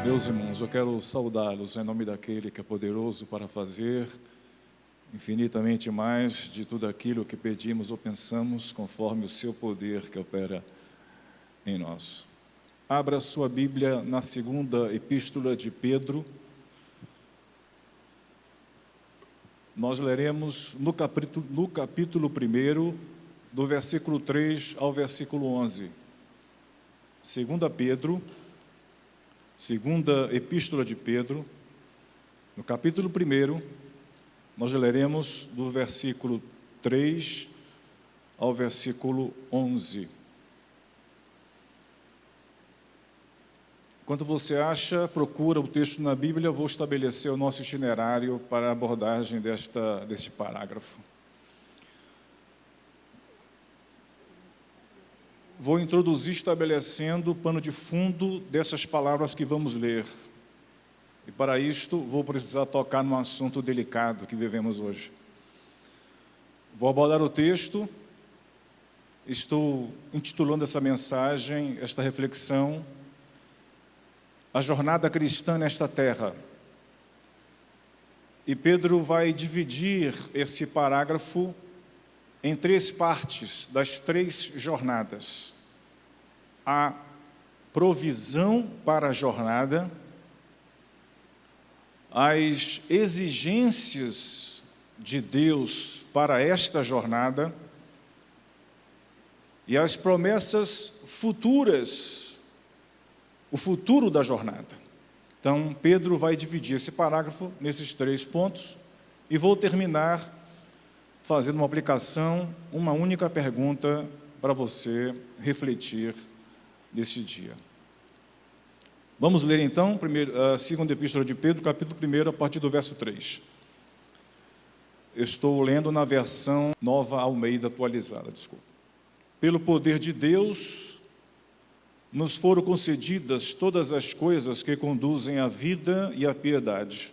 Meus irmãos, eu quero saudá-los em nome daquele que é poderoso para fazer infinitamente mais de tudo aquilo que pedimos ou pensamos, conforme o seu poder que opera em nós. Abra sua Bíblia na segunda epístola de Pedro. Nós leremos no capítulo 1, do versículo 3 ao versículo 11. Segunda epístola de Pedro, no capítulo 1, nós leremos do versículo 3 ao versículo 11. Enquanto você acha, procura o texto na Bíblia, eu vou estabelecer o nosso itinerário para a abordagem deste parágrafo. Vou introduzir estabelecendo o pano de fundo dessas palavras que vamos ler. E para isto, vou precisar tocar num assunto delicado que vivemos hoje. Vou abordar o texto, estou intitulando essa mensagem, esta reflexão, A Jornada Cristã nesta Terra. E Pedro vai dividir esse parágrafo em 3 partes das 3 jornadas. A provisão para a jornada, as exigências de Deus para esta jornada e as promessas futuras, o futuro da jornada. Então, Pedro vai dividir esse parágrafo nesses 3 pontos e vou terminar fazendo uma aplicação, uma única pergunta para você refletir nesse dia. Vamos ler então a segunda epístola de Pedro, capítulo 1, a partir do verso 3. Eu estou lendo na versão Nova Almeida atualizada, desculpa. Pelo poder de Deus, nos foram concedidas todas as coisas que conduzem à vida e à piedade,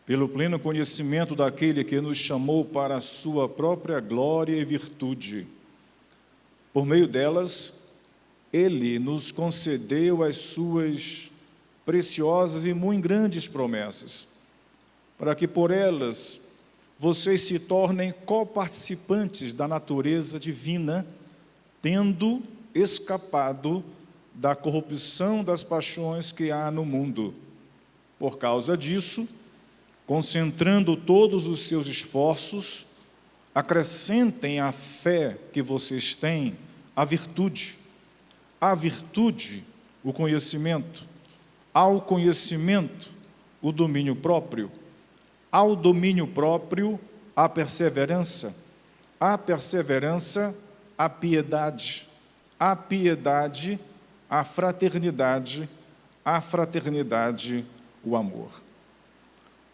pelo pleno conhecimento daquele que nos chamou para a sua própria glória e virtude. Por meio delas, Ele nos concedeu as suas preciosas e muito grandes promessas, para que por elas vocês se tornem coparticipantes da natureza divina, tendo escapado da corrupção das paixões que há no mundo. Por causa disso, concentrando todos os seus esforços, acrescentem à fé que vocês têm a virtude, o conhecimento, ao conhecimento, o domínio próprio, ao domínio próprio, a perseverança, a piedade, a fraternidade, o amor.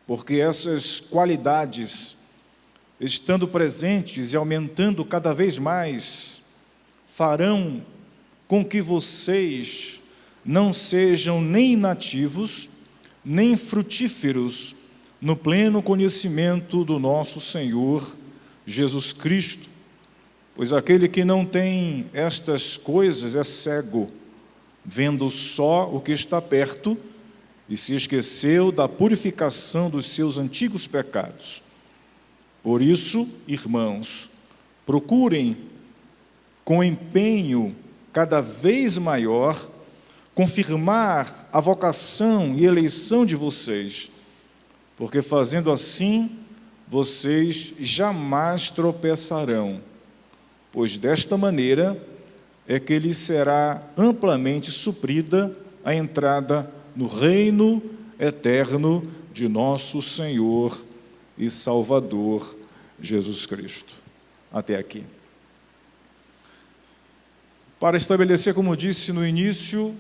Porque essas qualidades, estando presentes e aumentando cada vez mais, farão com que vocês não sejam nem inativos, nem frutíferos no pleno conhecimento do nosso Senhor Jesus Cristo. Pois aquele que não tem estas coisas é cego, vendo só o que está perto, e se esqueceu da purificação dos seus antigos pecados. Por isso, irmãos, procurem com empenho cada vez maior confirmar a vocação e eleição de vocês, porque fazendo assim, vocês jamais tropeçarão, pois desta maneira é que lhes será amplamente suprida a entrada no reino eterno de nosso Senhor e Salvador Jesus Cristo. Até aqui. Para estabelecer, como disse no início,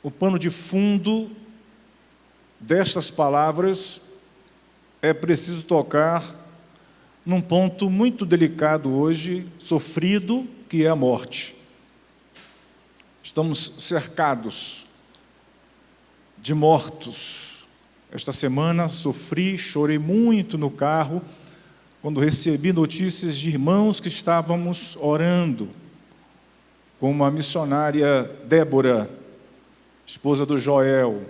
o pano de fundo destas palavras, é preciso tocar num ponto muito delicado hoje, sofrido, que é a morte. Estamos cercados de mortos. Esta semana sofri, chorei muito no carro, quando recebi notícias de irmãos que estávamos orando, como a missionária Débora, esposa do Joel,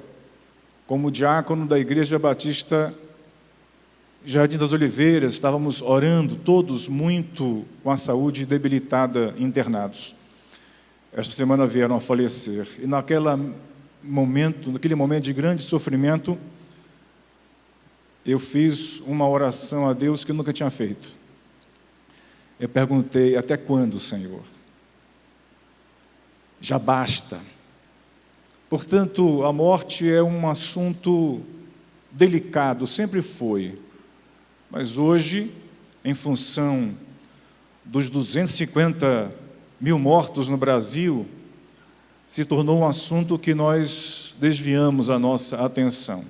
como diácono da Igreja Batista Jardim das Oliveiras, estávamos orando, todos muito com a saúde debilitada, internados. Esta semana vieram a falecer. E naquele momento de grande sofrimento, eu fiz uma oração a Deus que eu nunca tinha feito. Eu perguntei: até quando, Senhor? Já basta. Portanto, a morte é um assunto delicado, sempre foi. Mas hoje, em função dos 250 mil mortos no Brasil, se tornou um assunto que nós desviamos a nossa atenção.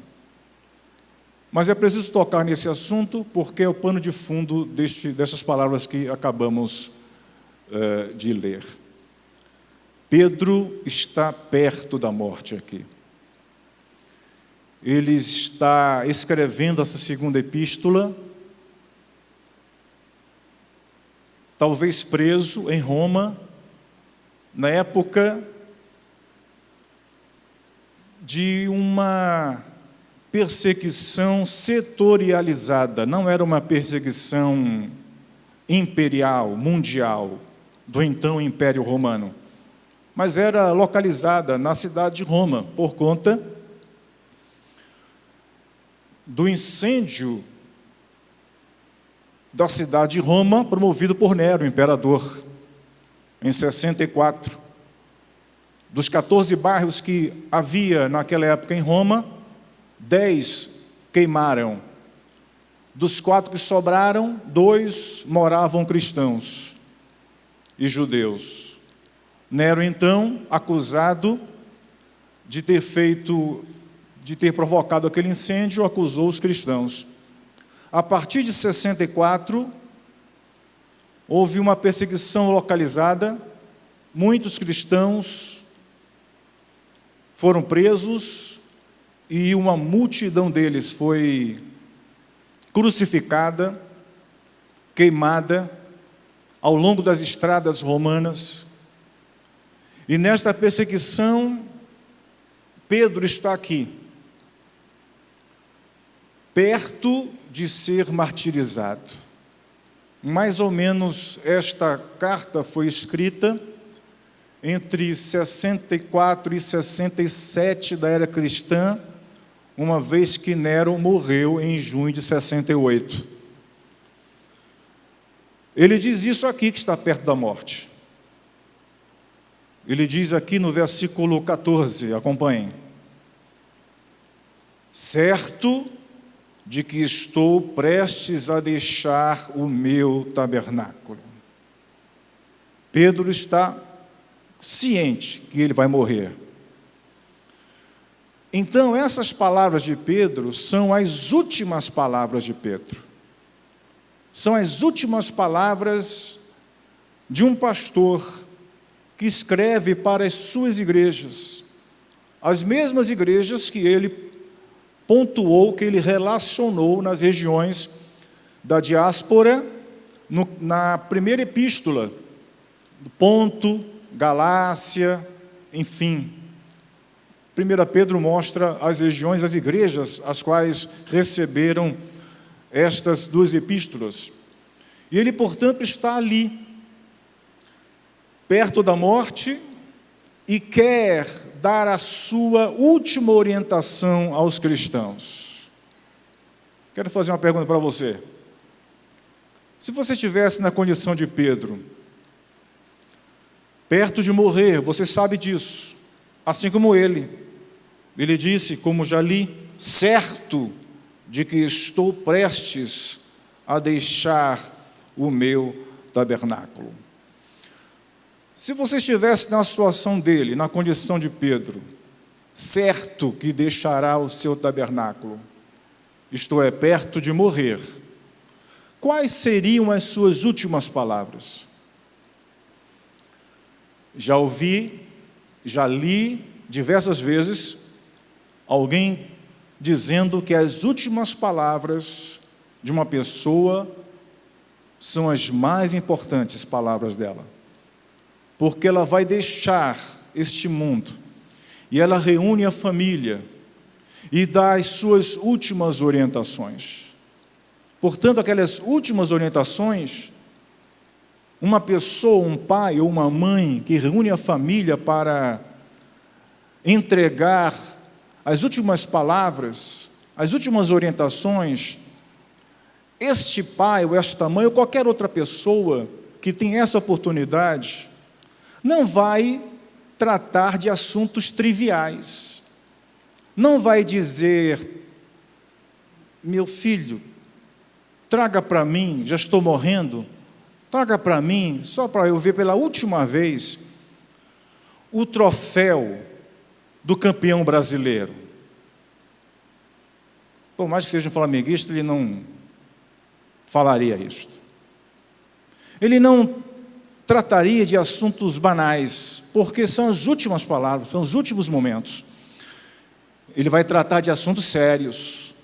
Mas é preciso tocar nesse assunto porque é o pano de fundo dessas palavras que acabamos de ler. Pedro está perto da morte aqui. Ele está escrevendo essa segunda epístola, talvez preso em Roma, na época de uma perseguição setorializada. Não era uma perseguição imperial, mundial, do então Império Romano, mas era localizada na cidade de Roma, por conta do incêndio da cidade de Roma, promovido por Nero, o imperador, em 64. Dos 14 bairros que havia naquela época em Roma, 10 queimaram. Dos 4 que sobraram, 2 moravam cristãos e judeus. Nero, então, acusado de ter provocado aquele incêndio, acusou os cristãos. A partir de 64, houve uma perseguição localizada, muitos cristãos foram presos e uma multidão deles foi crucificada, queimada ao longo das estradas romanas. E nesta perseguição, Pedro está aqui, perto de ser martirizado. Mais ou menos esta carta foi escrita entre 64 e 67 da era cristã, uma vez que Nero morreu em junho de 68. Ele diz isso aqui, que está perto da morte. Ele diz aqui no versículo 14, acompanhem: certo de que estou prestes a deixar o meu tabernáculo. Pedro está ciente que ele vai morrer. Então, essas palavras de Pedro são as últimas palavras de Pedro. São as últimas palavras de um pastor que escreve para as suas igrejas, as mesmas igrejas que ele pontuou, que ele relacionou nas regiões da diáspora, na primeira epístola, Ponto, Galácia, enfim. 1 Pedro mostra as regiões, as igrejas, as quais receberam estas duas epístolas. E ele, portanto, está ali, perto da morte, e quer dar a sua última orientação aos cristãos. Quero fazer uma pergunta para você. Se você estivesse na condição de Pedro, perto de morrer, você sabe disso, assim como ele disse, como já li, certo de que estou prestes a deixar o meu tabernáculo. Se você estivesse na situação dele, na condição de Pedro, certo que deixará o seu tabernáculo, isto é, perto de morrer, quais seriam as suas últimas palavras? Já ouvi, já li diversas vezes alguém dizendo que as últimas palavras de uma pessoa são as mais importantes palavras dela, porque ela vai deixar este mundo e ela reúne a família e dá as suas últimas orientações. Portanto, aquelas últimas orientações, uma pessoa, um pai ou uma mãe que reúne a família para entregar as últimas palavras, as últimas orientações, este pai ou esta mãe ou qualquer outra pessoa que tem essa oportunidade, não vai tratar de assuntos triviais. Não vai dizer: meu filho, traga para mim, já estou morrendo, traga para mim, só para eu ver pela última vez, o troféu do campeão brasileiro. Por mais que seja um flamenguista, ele não falaria isto. Ele não trataria de assuntos banais, porque são as últimas palavras, são os últimos momentos. Ele vai tratar de assuntos sérios,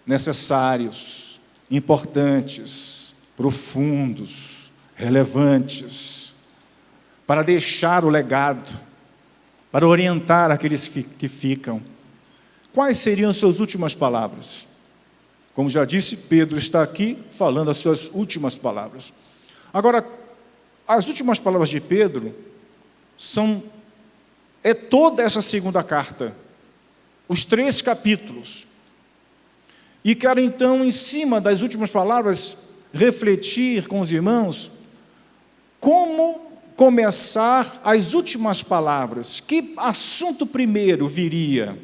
necessários, importantes, profundos, relevantes, para deixar o legado, para orientar aqueles que ficam. Quais seriam suas últimas palavras? Como já disse, Pedro está aqui falando as suas últimas palavras. Agora, as últimas palavras de Pedro é toda essa segunda carta, os 3 capítulos. E quero então, em cima das últimas palavras, refletir com os irmãos como começar as últimas palavras. Que assunto primeiro viria?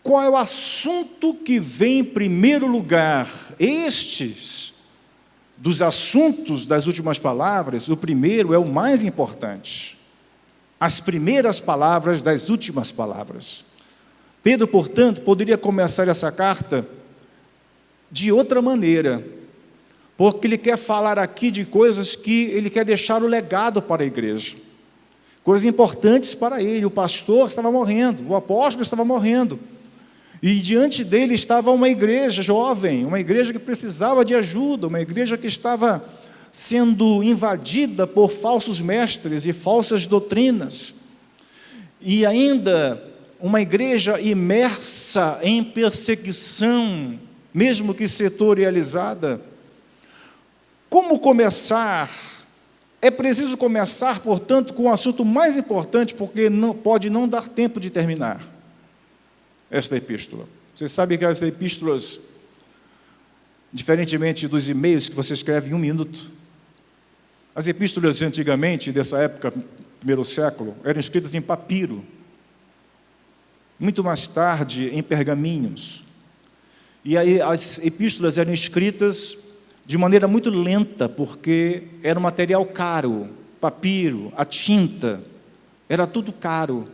Qual é o assunto que vem em primeiro lugar? Estes, dos assuntos das últimas palavras, o primeiro é o mais importante. As primeiras palavras das últimas palavras. Pedro, portanto, poderia começar essa carta de outra maneira, porque ele quer falar aqui de coisas que ele quer deixar o legado para a igreja. Coisas importantes para ele. O pastor estava morrendo, o apóstolo estava morrendo. E diante dele estava uma igreja jovem, uma igreja que precisava de ajuda, uma igreja que estava sendo invadida por falsos mestres e falsas doutrinas. E ainda uma igreja imersa em perseguição, mesmo que setorializada. Como começar? É preciso começar, portanto, com o assunto mais importante, porque pode não dar tempo de terminar esta epístola. Você sabe que as epístolas, diferentemente dos e-mails que você escreve em 1 minuto, as epístolas antigamente, dessa época, primeiro século, eram escritas em papiro, muito mais tarde em pergaminhos. E aí as epístolas eram escritas de maneira muito lenta, porque era um material caro, papiro, a tinta, era tudo caro.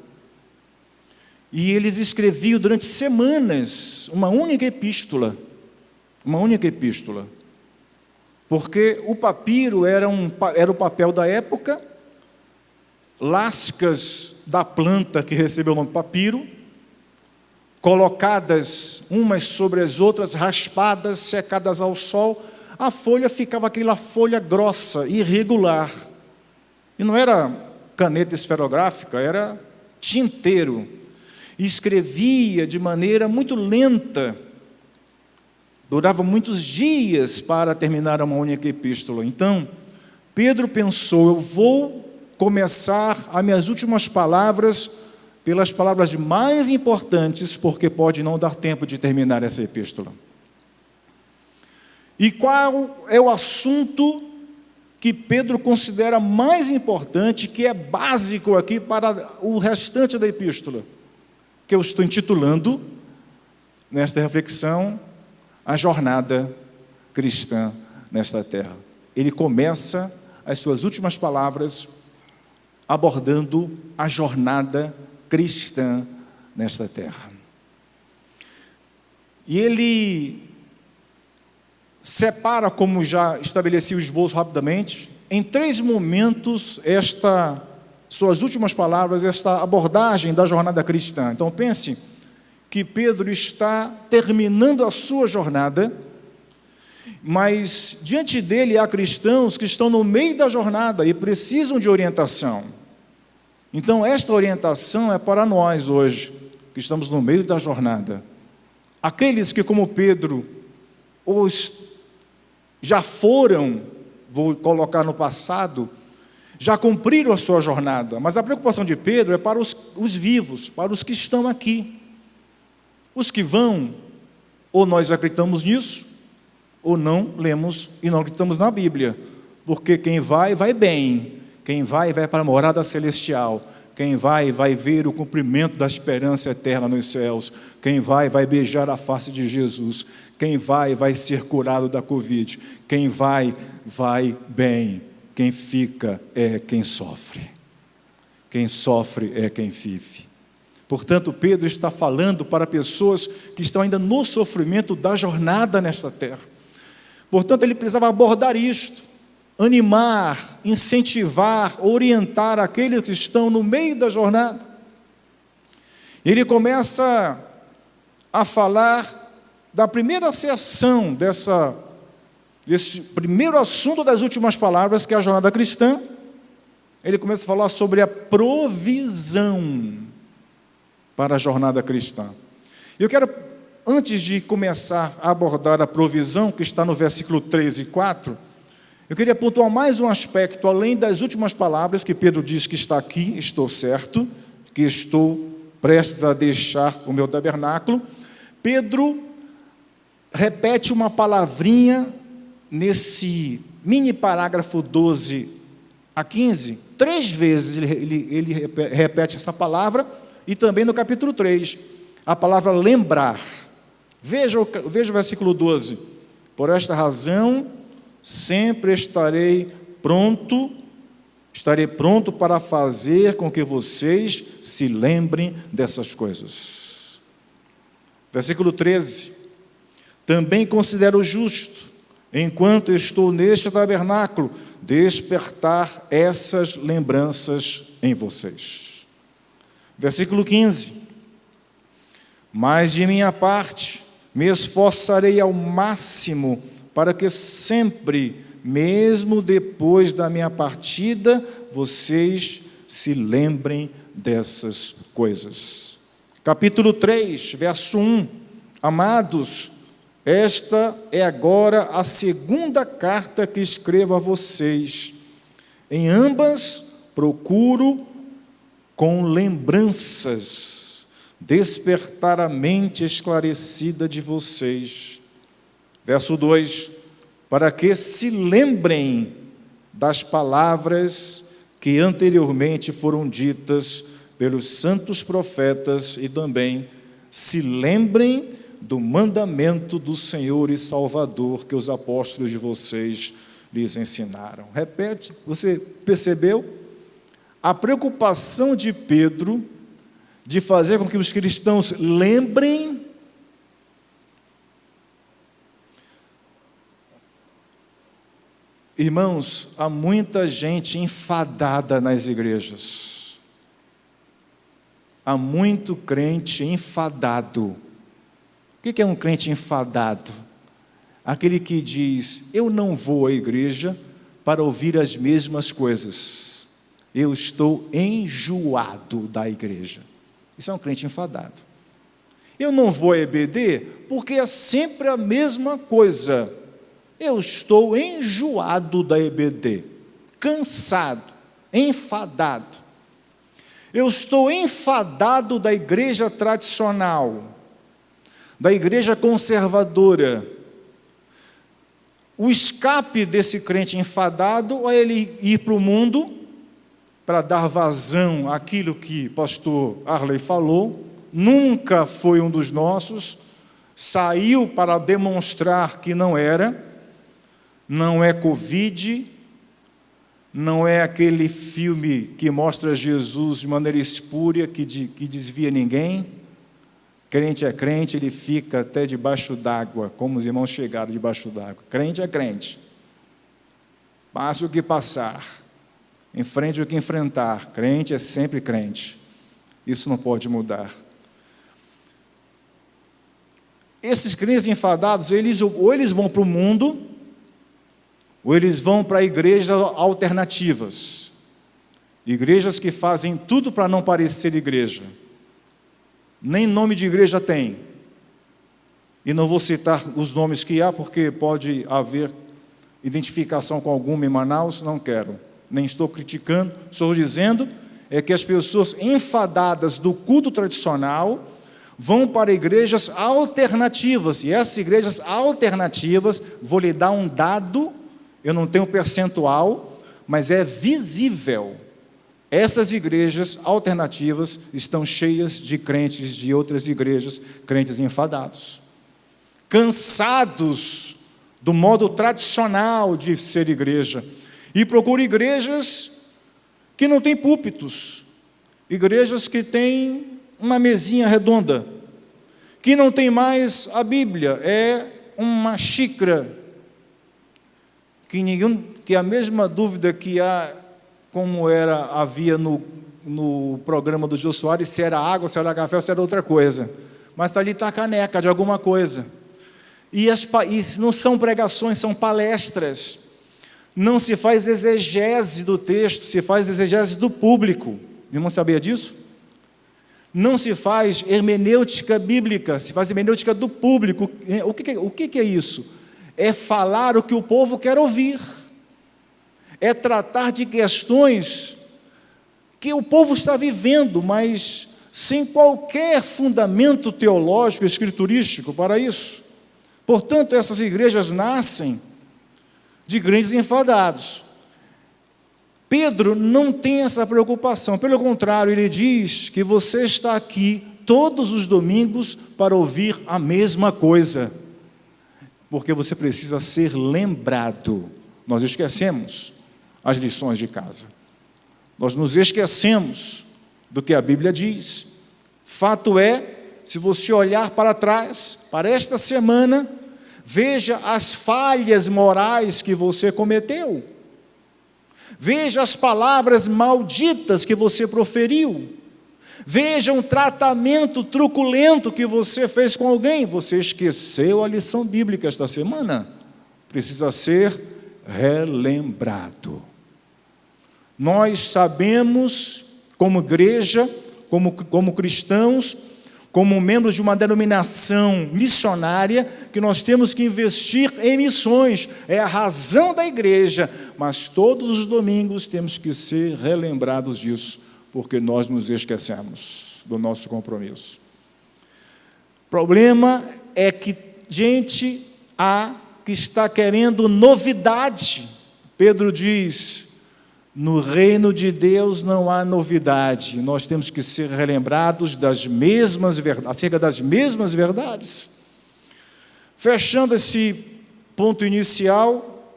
E eles escreviam durante semanas uma única epístola, porque o papiro era o papel da época, lascas da planta que recebeu o nome papiro, colocadas umas sobre as outras, raspadas, secadas ao sol, a folha ficava aquela folha grossa, irregular. E não era caneta esferográfica, era tinteiro. E escrevia de maneira muito lenta. Durava muitos dias para terminar uma única epístola. Então, Pedro pensou: eu vou começar as minhas últimas palavras pelas palavras mais importantes, porque pode não dar tempo de terminar essa epístola. E qual é o assunto que Pedro considera mais importante, que é básico aqui para o restante da epístola, que eu estou intitulando, nesta reflexão, a jornada cristã nesta terra. Ele começa as suas últimas palavras abordando a jornada cristã nesta terra. E ele separa, como já estabeleci o esboço rapidamente, em 3 momentos suas últimas palavras, esta abordagem da jornada cristã. Então pense que Pedro está terminando a sua jornada, mas diante dele há cristãos que estão no meio da jornada e precisam de orientação. Então, esta orientação é para nós hoje, que estamos no meio da jornada. Aqueles que, como Pedro, já foram, vou colocar no passado, já cumpriram a sua jornada, mas a preocupação de Pedro é para os vivos, para os que estão aqui. Os que vão, ou nós acreditamos nisso, ou não lemos e não acreditamos na Bíblia, porque quem vai, vai bem, quem vai, vai para a morada celestial, quem vai, vai ver o cumprimento da esperança eterna nos céus, quem vai, vai beijar a face de Jesus, quem vai, vai ser curado da Covid, quem vai, vai bem. Quem fica é quem sofre. Quem sofre é quem vive. Portanto, Pedro está falando para pessoas que estão ainda no sofrimento da jornada nesta terra. Portanto, ele precisava abordar isto, animar, incentivar, orientar aqueles que estão no meio da jornada. Ele começa a falar da primeira seção desse primeiro assunto das últimas palavras, que é a jornada cristã. Ele começa a falar sobre a provisão para a jornada cristã. Eu quero, antes de começar a abordar a provisão, que está no versículo 3 e 4, eu queria pontuar mais um aspecto, além das últimas palavras que Pedro diz que está aqui, estou certo, que estou prestes a deixar o meu tabernáculo. Pedro repete uma palavrinha nesse mini parágrafo 12 a 15, 3 vezes ele repete essa palavra, e também no capítulo 3, a palavra lembrar. Veja o versículo 12. Por esta razão, sempre estarei pronto para fazer com que vocês se lembrem dessas coisas. Versículo 13. Também considero justo, enquanto estou neste tabernáculo, despertar essas lembranças em vocês. Versículo 15. Mas de minha parte, me esforçarei ao máximo para que sempre, mesmo depois da minha partida, vocês se lembrem dessas coisas. Capítulo 3, verso 1. Amados, esta é agora a segunda carta que escrevo a vocês. Em ambas, procuro, com lembranças, despertar a mente esclarecida de vocês. Verso 2, para que se lembrem das palavras que anteriormente foram ditas pelos santos profetas e também se lembrem do mandamento do Senhor e Salvador que os apóstolos de vocês lhes ensinaram. Repete, você percebeu? A preocupação de Pedro de fazer com que os cristãos lembrem Irmãos, há muita gente enfadada nas igrejas. Há muito crente enfadado. O que é um crente enfadado? Aquele que diz, eu não vou à igreja para ouvir as mesmas coisas. Eu estou enjoado da igreja. Isso é um crente enfadado. Eu não vou a EBD porque é sempre a mesma coisa. Eu estou enjoado da EBD, cansado, enfadado. Eu estou enfadado da igreja tradicional, da igreja conservadora. O escape desse crente enfadado é ele ir para o mundo para dar vazão àquilo que o pastor Arley falou, nunca foi um dos nossos, saiu para demonstrar que não era, não é Covid, não é aquele filme que mostra Jesus de maneira espúria, que desvia ninguém. Crente é crente, ele fica até debaixo d'água, como os irmãos chegaram debaixo d'água. Crente é crente. Passe o que passar, enfrente o que enfrentar. Crente é sempre crente. Isso não pode mudar. Esses crentes enfadados, ou eles vão para o mundo, ou eles vão para igrejas alternativas. Igrejas que fazem tudo para não parecer igreja. Nem nome de igreja tem. E não vou citar os nomes que há, porque pode haver identificação com alguma em Manaus, não quero. Nem estou criticando, estou dizendo é que as pessoas enfadadas do culto tradicional vão para igrejas alternativas. E essas igrejas alternativas, vou lhe dar um dado, eu não tenho percentual, mas é visível. Essas igrejas alternativas estão cheias de crentes de outras igrejas, crentes enfadados, cansados do modo tradicional de ser igreja, e procuram igrejas que não têm púlpitos, igrejas que têm uma mesinha redonda, que não tem mais a Bíblia, é uma xícara, que a mesma dúvida que há, como havia no programa do Jô Soares, se era água, se era café, ou se era outra coisa, mas ali está a caneca de alguma coisa, e não são pregações, são palestras, não se faz exegese do texto, se faz exegese do público. Meu irmão sabia disso? Não se faz hermenêutica bíblica, se faz hermenêutica do público. O que é isso? É falar o que o povo quer ouvir, é tratar de questões que o povo está vivendo, mas sem qualquer fundamento teológico, escriturístico para isso. Portanto, essas igrejas nascem de crentes enfadados. Pedro não tem essa preocupação, pelo contrário, ele diz que você está aqui todos os domingos para ouvir a mesma coisa, porque você precisa ser lembrado. Nós esquecemos as lições de casa, nós nos esquecemos do que a Bíblia diz. Fato é, se você olhar para trás, para esta semana, veja as falhas morais que você cometeu, veja as palavras malditas que você proferiu, veja um tratamento truculento que você fez com alguém. Você esqueceu a lição bíblica esta semana, precisa ser relembrado. Nós sabemos, como igreja, como cristãos, como membros de uma denominação missionária, que nós temos que investir em missões, é a razão da igreja, mas todos os domingos temos que ser relembrados disso, porque nós nos esquecemos do nosso compromisso. O problema é que gente que está querendo novidade. Pedro diz: no reino de Deus não há novidade, nós temos que ser relembrados acerca das mesmas verdades. Fechando esse ponto inicial,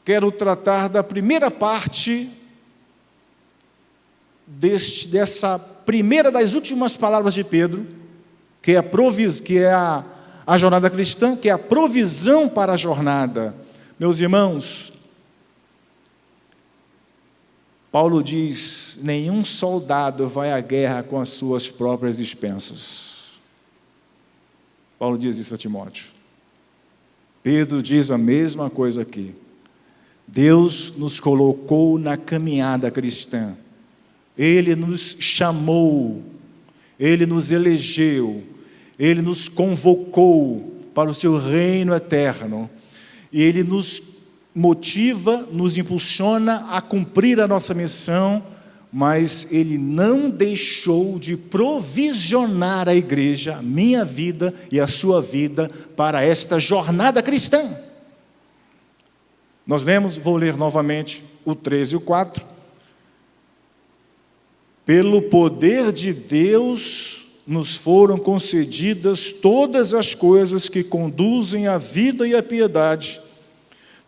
quero tratar da primeira parte dessa primeira das últimas palavras de Pedro, que é a jornada cristã, que é a provisão para a jornada. Meus irmãos, Paulo diz: nenhum soldado vai à guerra com as suas próprias expensas. Paulo diz isso a Timóteo. Pedro diz a mesma coisa aqui. Deus nos colocou na caminhada cristã. Ele nos chamou, Ele nos elegeu, Ele nos convocou para o seu reino eterno. E Ele nos motiva, nos impulsiona a cumprir a nossa missão, mas Ele não deixou de provisionar a igreja, a minha vida e a sua vida, para esta jornada cristã. Nós lemos, vou ler novamente o 13 e o 4. Pelo poder de Deus nos foram concedidas todas as coisas que conduzem à vida e à piedade,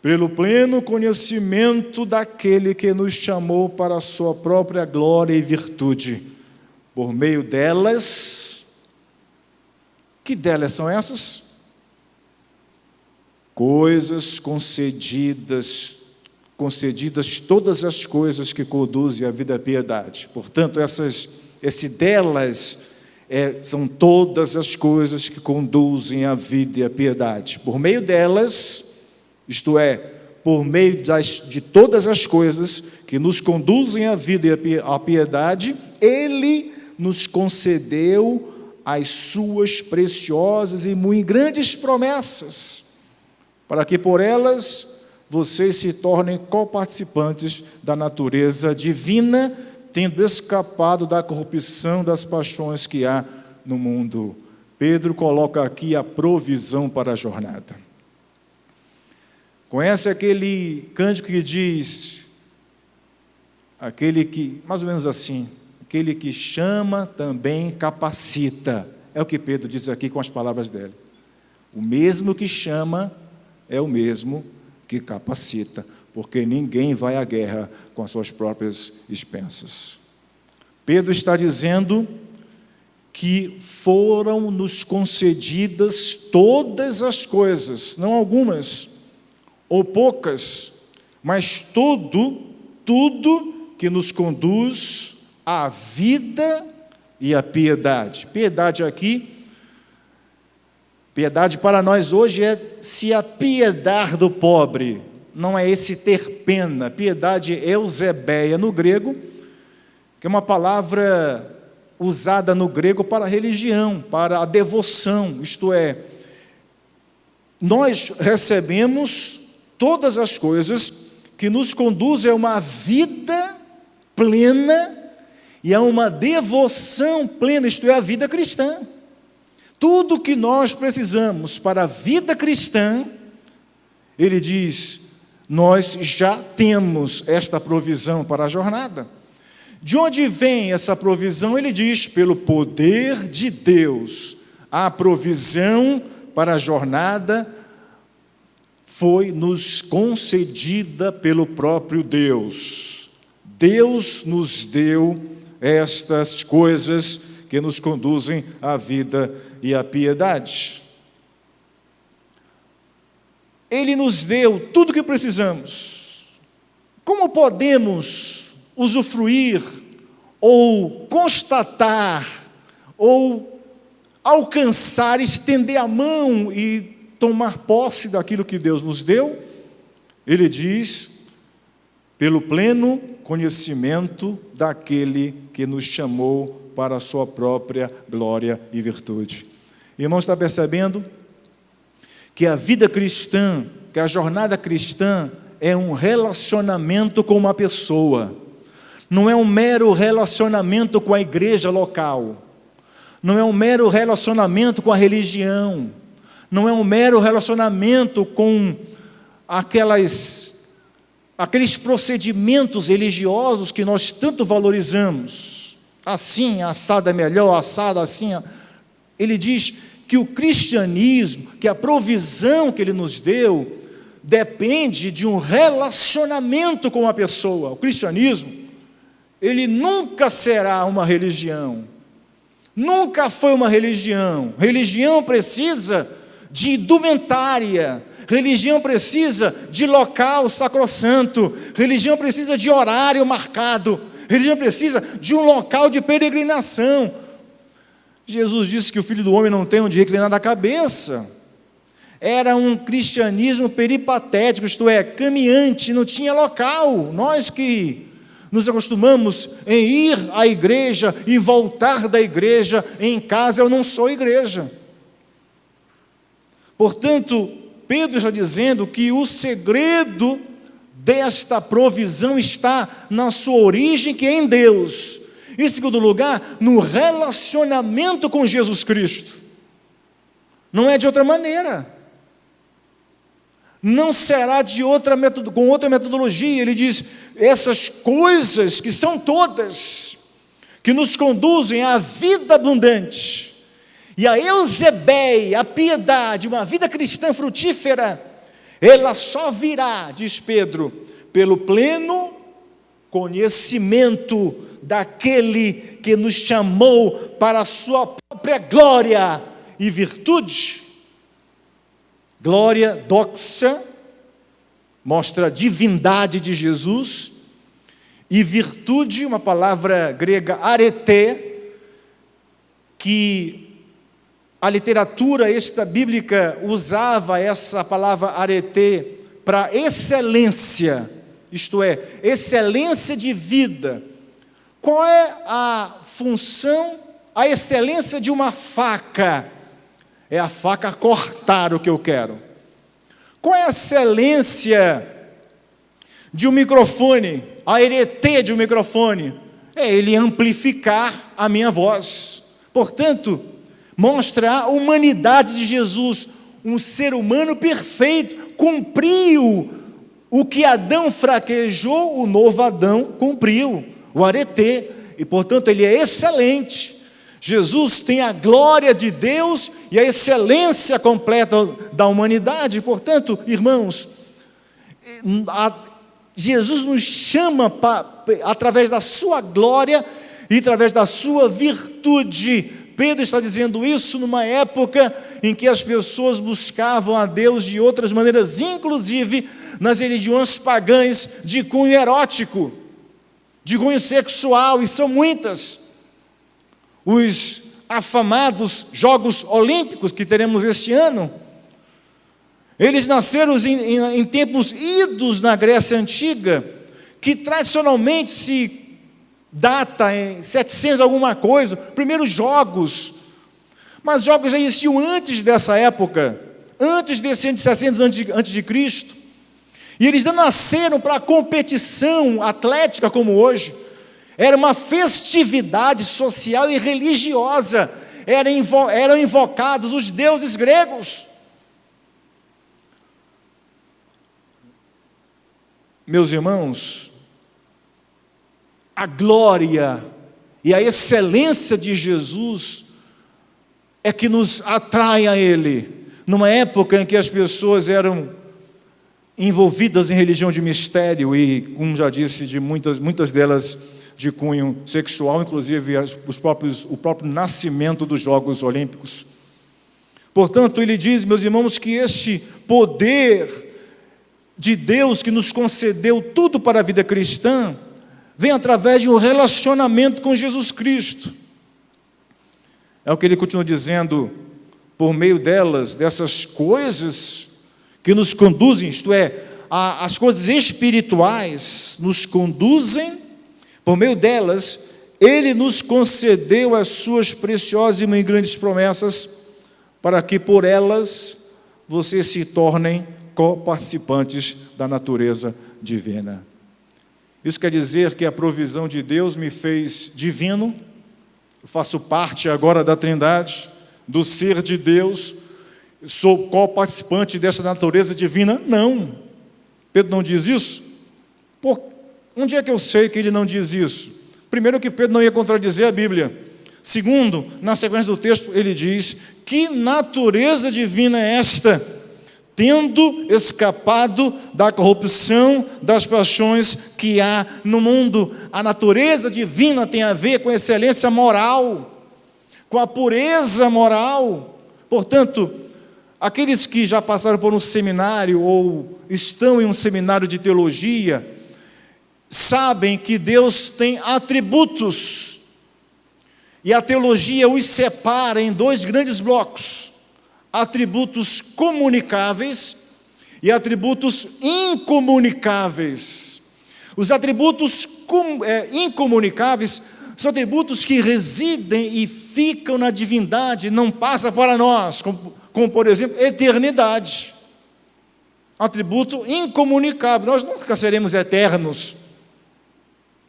pelo pleno conhecimento daquele que nos chamou para a sua própria glória e virtude. Por meio delas, que delas são essas? Coisas concedidas todas as coisas que conduzem à vida e à piedade. Portanto, esse delas são todas as coisas que conduzem à vida e à piedade. Por meio delas, isto é, por meio de todas as coisas que nos conduzem à vida e à piedade, Ele nos concedeu as suas preciosas e muito grandes promessas, para que por elas vocês se tornem coparticipantes da natureza divina, tendo escapado da corrupção das paixões que há no mundo. Pedro coloca aqui a provisão para a jornada. Conhece aquele cântico que diz, aquele que, mais ou menos assim, aquele que chama também capacita. É o que Pedro diz aqui com as palavras dele. O mesmo que chama é o mesmo que capacita, porque ninguém vai à guerra com as suas próprias expensas. Pedro está dizendo que foram nos concedidas todas as coisas, não algumas ou poucas, mas tudo que nos conduz à vida e à piedade. Piedade aqui, piedade para nós hoje é se apiedar do pobre, não é esse ter pena. Piedade é eusebeia no grego, que é uma palavra usada no grego para a religião, para a devoção, isto é, nós recebemos todas as coisas que nos conduzem a uma vida plena e a uma devoção plena, isto é, a vida cristã. Tudo que nós precisamos para a vida cristã, ele diz, nós já temos esta provisão para a jornada. De onde vem essa provisão? Ele diz, pelo poder de Deus, a provisão para a jornada foi nos concedida pelo próprio Deus. Deus nos deu estas coisas que nos conduzem à vida e à piedade. Ele nos deu tudo o que precisamos. Como podemos usufruir, ou constatar, ou alcançar, estender a mão e tomar posse daquilo que Deus nos deu? Ele diz, pelo pleno conhecimento daquele que nos chamou para a sua própria glória e virtude. Irmão, está percebendo que a vida cristã, que a jornada cristã é um relacionamento com uma pessoa, não é um mero relacionamento com a igreja local, não é um mero relacionamento com a religião, não é um mero relacionamento com aqueles procedimentos religiosos que nós tanto valorizamos. Assim, assado é melhor, assado assim. Ele diz que o cristianismo, que a provisão que ele nos deu, depende de um relacionamento com a pessoa. O cristianismo, ele nunca será uma religião. Nunca foi uma religião. Religião precisa de indumentária, religião precisa de local sacrossanto, religião precisa de horário marcado, religião precisa de um local de peregrinação. Jesus disse que o Filho do Homem não tem onde reclinar a cabeça. Era um cristianismo peripatético, isto é, caminhante, não tinha local. Nós que nos acostumamos em ir à igreja e voltar da igreja, em casa eu não sou igreja. Portanto, Pedro está dizendo que o segredo desta provisão está na sua origem, que é em Deus. Em segundo lugar, no relacionamento com Jesus Cristo. Não é de outra maneira. Não será com outra metodologia. Ele diz, essas coisas que são todas, que nos conduzem à vida abundante, e a eusebeia, a piedade, uma vida cristã frutífera, ela só virá, diz Pedro, pelo pleno conhecimento daquele que nos chamou para a sua própria glória e virtude. Glória, doxa, mostra a divindade de Jesus, e virtude, uma palavra grega arete, que a literatura bíblica usava essa palavra arete para excelência, isto é, excelência de vida. Qual é a função, a excelência de uma faca? É a faca cortar o que eu quero. Qual é a excelência de um microfone, a aretê de um microfone? É ele amplificar a minha voz. Portanto, mostra a humanidade de Jesus, um ser humano perfeito, cumpriu o que Adão fraquejou, o novo Adão cumpriu, o aretê, e portanto ele é excelente. Jesus tem a glória de Deus e a excelência completa da humanidade. Portanto, irmãos, Jesus nos chama através da sua glória e através da sua virtude. Pedro está dizendo isso numa época em que as pessoas buscavam a Deus de outras maneiras, inclusive nas religiões pagãs de cunho erótico, de cunho sexual, e são muitas. Os afamados Jogos Olímpicos que teremos este ano, eles nasceram em tempos idos na Grécia Antiga, que tradicionalmente se data em 700 alguma coisa, primeiros jogos, mas jogos já existiam antes dessa época, antes de 600 antes de Cristo, e eles não nasceram para a competição atlética como hoje. Era uma festividade social e religiosa, eram invocados os deuses gregos. Meus irmãos, a glória e a excelência de Jesus é que nos atrai a Ele, numa época em que as pessoas eram envolvidas em religião de mistério e, como já disse, muitas delas de cunho sexual, inclusive o próprio nascimento dos Jogos Olímpicos. Portanto, ele diz, meus irmãos, que este poder de Deus que nos concedeu tudo para a vida cristã vem através de um relacionamento com Jesus Cristo. É o que ele continua dizendo, por meio dessas coisas que nos conduzem, isto é, as coisas espirituais nos conduzem. Por meio delas, Ele nos concedeu as suas preciosas e muito grandes promessas, para que por elas vocês se tornem co-participantes da natureza divina. Isso quer dizer que a provisão de Deus me fez divino, eu faço parte agora da Trindade, do ser de Deus, sou co-participante dessa natureza divina? Não. Pedro não diz isso? Onde é que eu sei que ele não diz isso? Primeiro, que Pedro não ia contradizer a Bíblia. Segundo, na sequência do texto, ele diz: que natureza divina é esta? Tendo escapado da corrupção das paixões que há no mundo. A natureza divina tem a ver com a excelência moral, com a pureza moral. Portanto, aqueles que já passaram por um seminário ou estão em um seminário de teologia, sabem que Deus tem atributos, e a teologia os separa em dois grandes blocos: atributos comunicáveis e atributos incomunicáveis. Os atributos incomunicáveis são atributos que residem e ficam na divindade, não passam para nós, como por exemplo, eternidade. Atributo incomunicável. Nós nunca seremos eternos,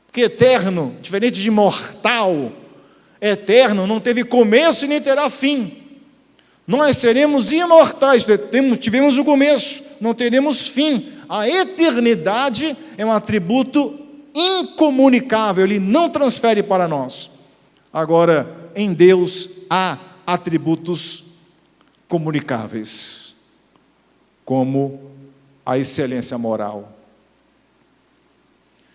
porque eterno, diferente de mortal, eterno não teve começo e nem terá fim. Nós seremos imortais, tivemos um começo, não teremos fim. A eternidade é um atributo incomunicável, ele não transfere para nós. Agora, em Deus há atributos comunicáveis, como a excelência moral.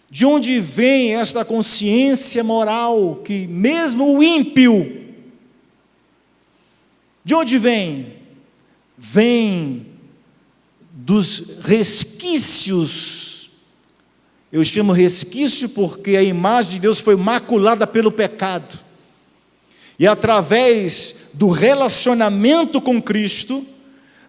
De onde vem esta consciência moral que mesmo o ímpio, de onde vem? Vem dos resquícios. Eu chamo resquício porque a imagem de Deus foi maculada pelo pecado. E através do relacionamento com Cristo,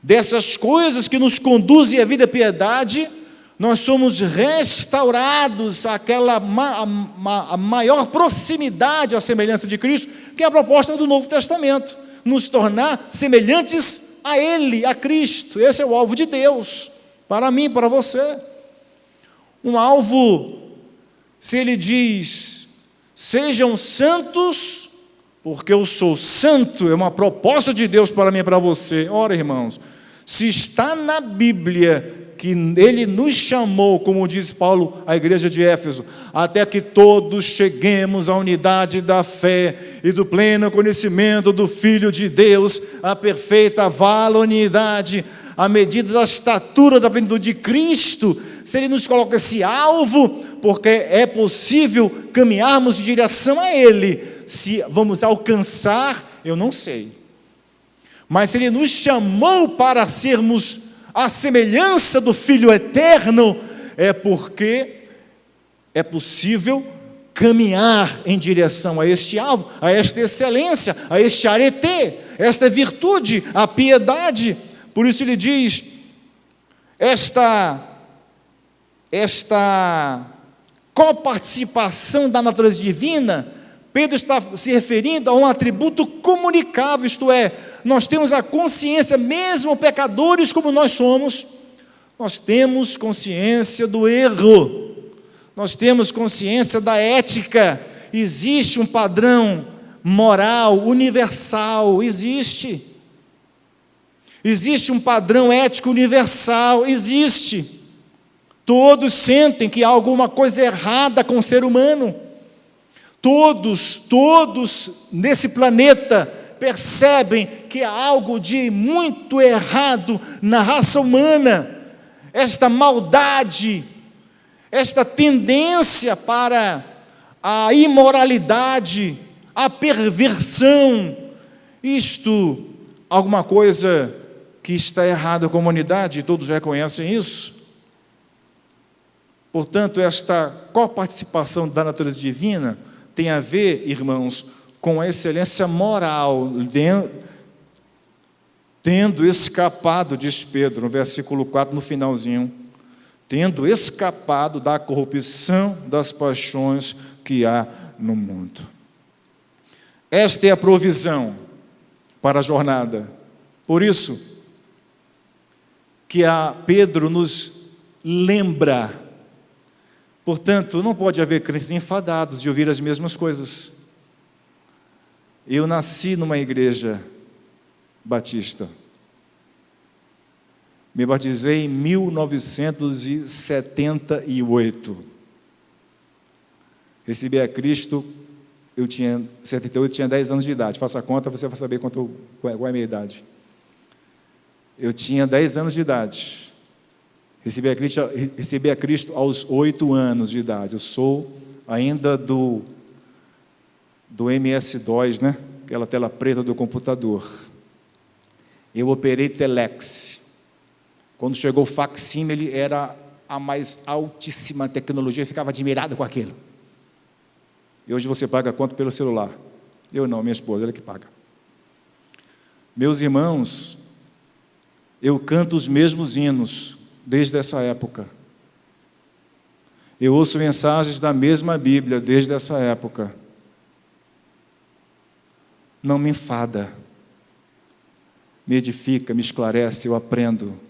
dessas coisas que nos conduzem à vida e à piedade, nós somos restaurados àquela a maior proximidade à semelhança de Cristo, que é a proposta do Novo Testamento, nos tornar semelhantes a Ele, a Cristo. Esse é o alvo de Deus, para mim, para você. Um alvo, se Ele diz, sejam santos, porque eu sou santo, é uma proposta de Deus para mim e para você. Ora, irmãos, se está na Bíblia que Ele nos chamou, como diz Paulo à igreja de Éfeso, até que todos cheguemos à unidade da fé e do pleno conhecimento do Filho de Deus, à perfeita varonilidade, à medida da estatura da plenitude de Cristo. Se Ele nos coloca esse alvo, porque é possível caminharmos em direção a Ele. Se vamos alcançar, eu não sei. Mas se Ele nos chamou para sermos a semelhança do Filho eterno, é porque é possível caminhar em direção a este alvo, a esta excelência, a este arete, esta virtude, a piedade. Por isso ele diz, esta coparticipação da natureza divina, Pedro está se referindo a um atributo comunicável, isto é, nós temos a consciência, mesmo pecadores como nós somos, nós temos consciência do erro, nós temos consciência da ética, existe um padrão moral universal, existe um padrão ético universal, existe. Todos sentem que há alguma coisa errada com o ser humano. Todos nesse planeta percebem que há algo de muito errado na raça humana. Esta maldade, esta tendência para a imoralidade, a perversão, isto, alguma coisa que está errada com a humanidade, todos reconhecem isso. Portanto, esta coparticipação da natureza divina tem a ver, irmãos, com a excelência moral, tendo escapado, diz Pedro, no versículo 4, no finalzinho, tendo escapado da corrupção das paixões que há no mundo. Esta é a provisão para a jornada. Por isso, que a Pedro nos lembra. Portanto, não pode haver crentes enfadados de ouvir as mesmas coisas. Eu nasci numa igreja batista. Me batizei em 1978. Recebi a Cristo, eu tinha 78, tinha 10 anos de idade. Faça a conta, você vai saber qual é a minha idade. Eu tinha 10 anos de idade. Recebi a Cristo aos 8 anos de idade. Eu sou ainda do MS-DOS, né? Aquela tela preta do computador. Eu operei telex. Quando chegou o facsímile, era a mais altíssima tecnologia. Eu ficava admirado com aquilo. E hoje você paga quanto pelo celular? Eu não, minha esposa, ela que paga. Meus irmãos, eu canto os mesmos hinos desde essa época. Eu ouço mensagens da mesma Bíblia desde essa época. Não me enfada, me edifica, me esclarece, eu aprendo,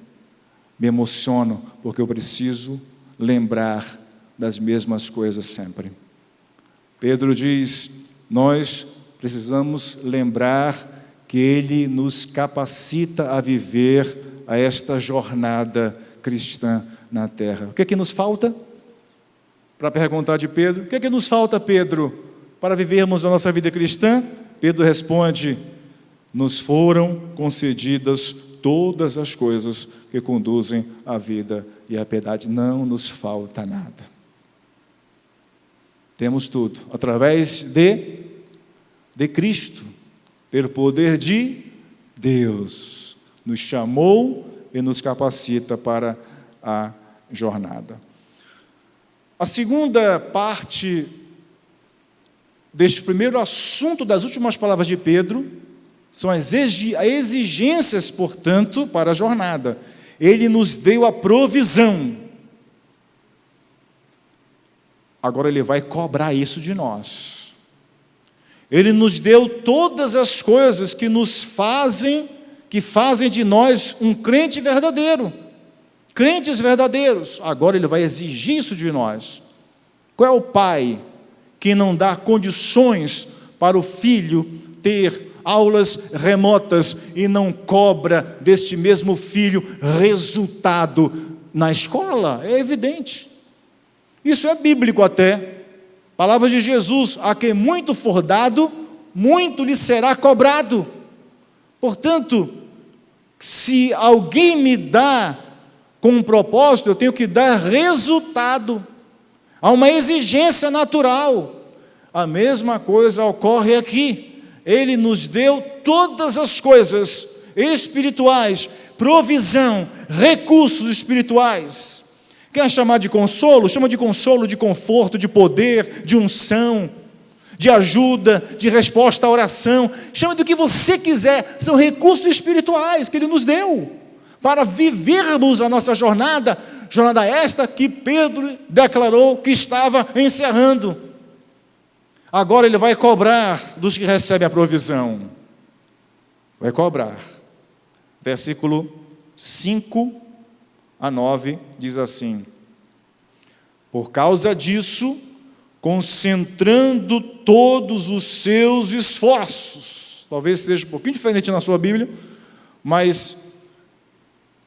me emociono, porque eu preciso lembrar das mesmas coisas sempre. Pedro diz, nós precisamos lembrar que Ele nos capacita a viver a esta jornada cristã na terra. O que é que nos falta? Para perguntar de Pedro, o que é que nos falta, Pedro, para vivermos a nossa vida cristã? Pedro responde, nos foram concedidas todas as coisas que conduzem à vida e à piedade. Não nos falta nada. Temos tudo, através de Cristo, pelo poder de Deus. Nos chamou e nos capacita para a jornada. A segunda parte deste primeiro assunto das últimas palavras de Pedro São as exigências, portanto, para a jornada. Ele nos deu a provisão. Agora Ele vai cobrar isso de nós. Ele nos deu todas as coisas que fazem de nós um crente verdadeiro. Crentes verdadeiros. Agora Ele vai exigir isso de nós. Qual é o pai que não dá condições para o filho ter aulas remotas e não cobra deste mesmo filho resultado na escola? É evidente. Isso é bíblico até. Palavras de Jesus: a quem muito for dado, muito lhe será cobrado. Portanto, se alguém me dá com um propósito, eu tenho que dar resultado. Há uma exigência natural. A mesma coisa ocorre aqui. Ele nos deu todas as coisas espirituais, provisão, recursos espirituais. Quer chamar de consolo? Chama de consolo, de conforto, de poder, de unção, de ajuda, de resposta à oração. Chama do que você quiser. São recursos espirituais que Ele nos deu para vivermos a nossa jornada esta que Pedro declarou que estava encerrando. Agora Ele vai cobrar dos que recebem a provisão. Vai cobrar. Versículo 5 a 9 diz assim: por causa disso, concentrando todos os seus esforços. Talvez seja um pouquinho diferente na sua Bíblia, mas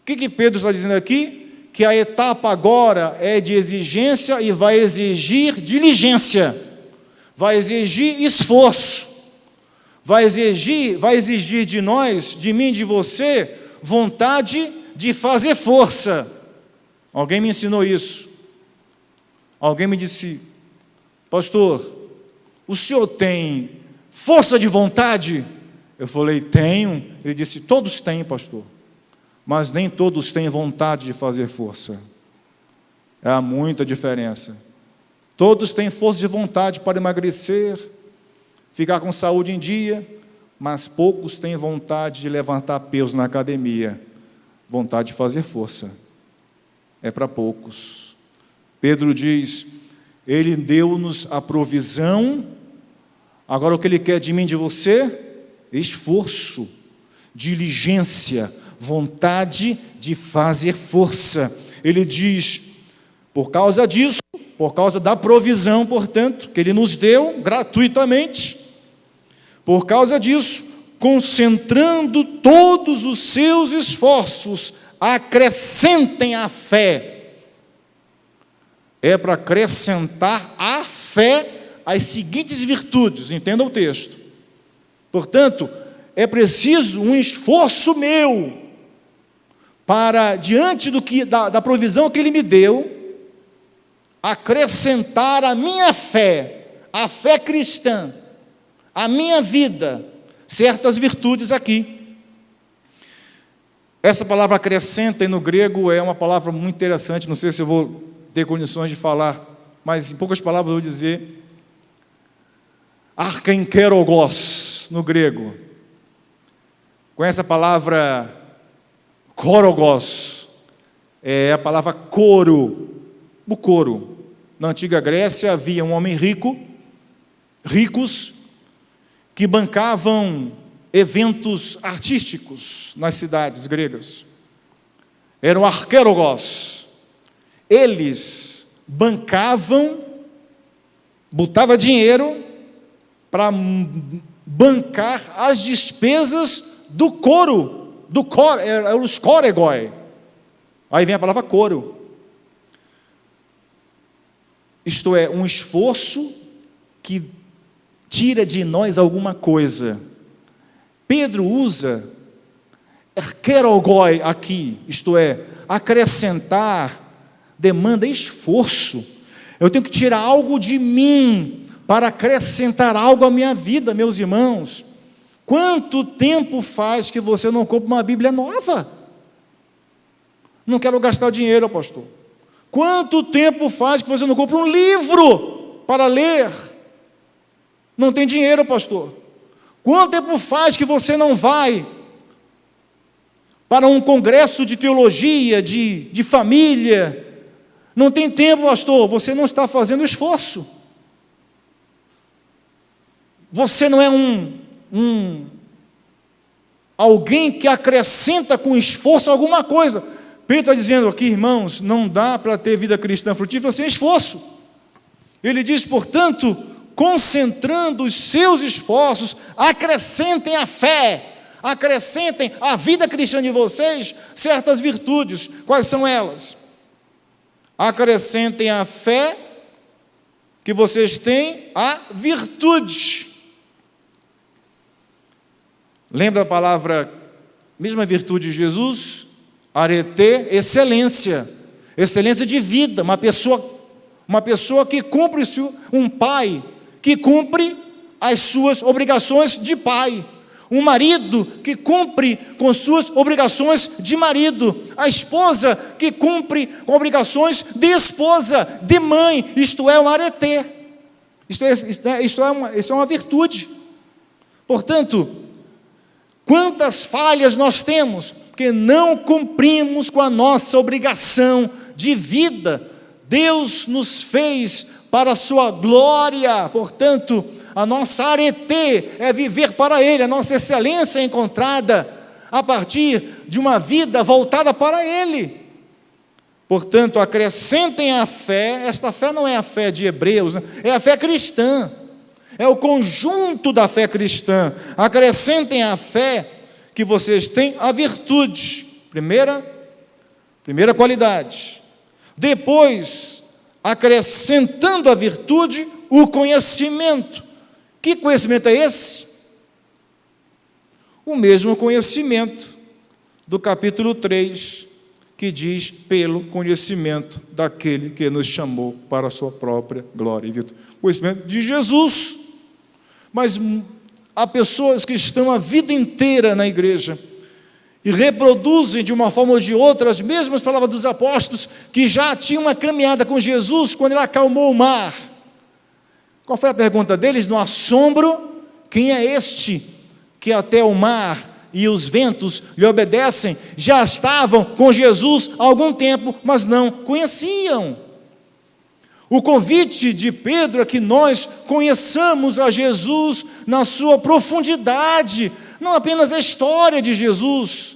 o que Pedro está dizendo aqui? Que a etapa agora é de exigência e vai exigir diligência. Vai exigir esforço, vai exigir de nós, de mim, de você, vontade de fazer força. Alguém me ensinou isso. Alguém me disse: pastor, o senhor tem força de vontade? Eu falei: tenho. Ele disse: todos têm, pastor, mas nem todos têm vontade de fazer força. Há muita diferença. Todos têm força de vontade para emagrecer, ficar com saúde em dia, mas poucos têm vontade de levantar peso na academia. Vontade de fazer força é para poucos. Pedro diz: Ele deu-nos a provisão, agora o que Ele quer de mim e de você? Esforço, diligência, vontade de fazer força. Ele diz: por causa disso, por causa da provisão, portanto, que Ele nos deu gratuitamente, por causa disso, concentrando todos os seus esforços, acrescentem a fé. É para acrescentar à fé as seguintes virtudes, entenda o texto. Portanto, é preciso um esforço meu para, diante da provisão que Ele me deu, acrescentar a minha fé, a fé cristã, a minha vida, certas virtudes aqui. Essa palavra acrescenta no grego é uma palavra muito interessante, não sei se eu vou ter condições de falar, mas em poucas palavras eu vou dizer arkenkerogos no grego. Conhece a palavra korogos? É a palavra coro. O coro. Na antiga Grécia havia um homem ricos, que bancavam eventos artísticos nas cidades gregas. Eram arquerogos. Eles bancavam, botavam dinheiro para bancar as despesas do coro, eram os coregoi. Aí vem a palavra coro. Isto é, um esforço que tira de nós alguma coisa. Pedro usa erkerogoi aqui, isto é, acrescentar, demanda esforço. Eu tenho que tirar algo de mim para acrescentar algo à minha vida, meus irmãos. Quanto tempo faz que você não compra uma Bíblia nova? Não quero gastar dinheiro, pastor. Quanto tempo faz que você não compra um livro para ler? Não tem dinheiro, pastor. Quanto tempo faz que você não vai para um congresso de teologia, de família? Não tem tempo, pastor. Você não está fazendo esforço. Você não é alguém que acrescenta com esforço alguma coisa. Pedro está dizendo aqui, irmãos, não dá para ter vida cristã frutífera sem esforço. Ele diz, portanto, concentrando os seus esforços, acrescentem a fé, acrescentem à vida cristã de vocês certas virtudes. Quais são elas? Acrescentem a fé que vocês têm a virtude. Lembra a palavra, mesma virtude de Jesus? Arete, excelência. Excelência de vida. Uma pessoa que cumpre, um pai que cumpre as suas obrigações de pai. Um marido que cumpre com suas obrigações de marido. A esposa que cumpre com obrigações de esposa, de mãe. Isto é um arete. Isto é uma virtude. Portanto, quantas falhas nós temos, porque não cumprimos com a nossa obrigação de vida. Deus nos fez para a sua glória, portanto, a nossa arete é viver para Ele, a nossa excelência é encontrada a partir de uma vida voltada para Ele. Portanto, acrescentem a fé. Esta fé não é a fé de Hebreus, é a fé cristã, é o conjunto da fé cristã. Acrescentem a fé que vocês têm a virtude, primeira qualidade. Depois, acrescentando a virtude, o conhecimento. Que conhecimento é esse? O mesmo conhecimento do capítulo 3, que diz, pelo conhecimento daquele que nos chamou para a sua própria glória e virtude. Conhecimento de Jesus. Mas há pessoas que estão a vida inteira na igreja e reproduzem de uma forma ou de outra as mesmas palavras dos apóstolos, que já tinham uma caminhada com Jesus quando ele acalmou o mar. Qual foi a pergunta deles? No assombro, quem é este que até o mar e os ventos lhe obedecem? Já estavam com Jesus há algum tempo, mas não conheciam. O convite de Pedro é que nós conheçamos a Jesus na sua profundidade, não apenas a história de Jesus,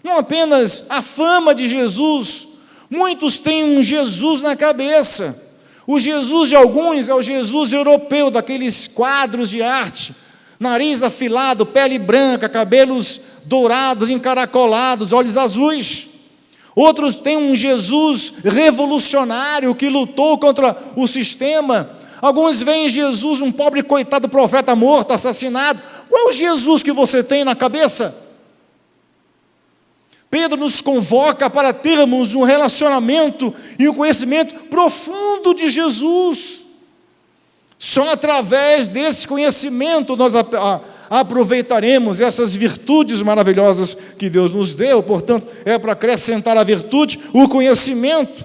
não apenas a fama de Jesus. Muitos têm um Jesus na cabeça. O Jesus de alguns é o Jesus europeu, daqueles quadros de arte, nariz afilado, pele branca, cabelos dourados, encaracolados, olhos azuis. Outros têm um Jesus revolucionário que lutou contra o sistema. Alguns veem Jesus, um pobre coitado profeta morto, assassinado. Qual é o Jesus que você tem na cabeça? Pedro nos convoca para termos um relacionamento e um conhecimento profundo de Jesus. Só através desse conhecimento nós aproveitaremos essas virtudes maravilhosas que Deus nos deu. Portanto, é para acrescentar a virtude, o conhecimento.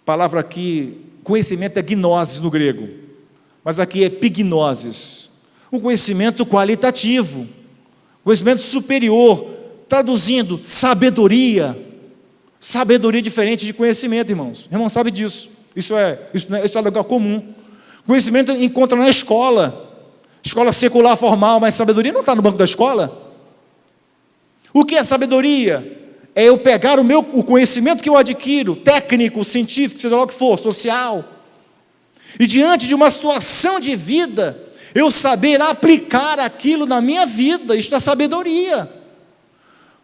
A palavra aqui, conhecimento é gnosis no grego, mas aqui é epignosis. Um conhecimento qualitativo, conhecimento superior, traduzindo, sabedoria. Sabedoria diferente de conhecimento, irmãos. O irmão sabe disso. Isso é lugar comum. Conhecimento encontra na escola secular formal, mas sabedoria não está no banco da escola. O que é sabedoria? É eu pegar o conhecimento que eu adquiro, técnico, científico, seja lá o que for, social, e diante de uma situação de vida, eu saber aplicar aquilo na minha vida. Isso é sabedoria.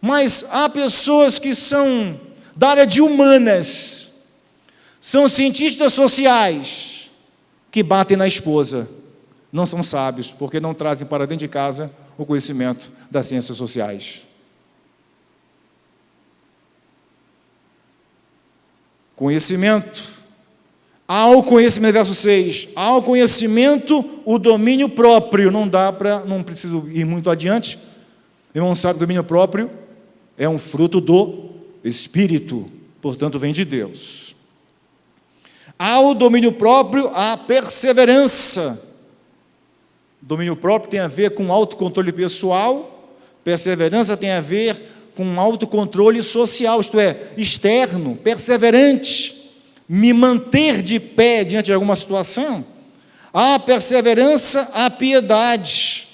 Mas há pessoas que são da área de humanas, são cientistas sociais, que batem na esposa, não são sábios, porque não trazem para dentro de casa o conhecimento das ciências sociais. Conhecimento. Ao conhecimento, verso 6, ao conhecimento, o domínio próprio. Não preciso ir muito adiante. Irmão, sabe que o domínio próprio é um fruto do Espírito, portanto vem de Deus. Ao domínio próprio, a perseverança. Domínio próprio tem a ver com autocontrole pessoal, perseverança tem a ver com autocontrole social, isto é, externo, perseverante, me manter de pé diante de alguma situação. A perseverança, a piedade,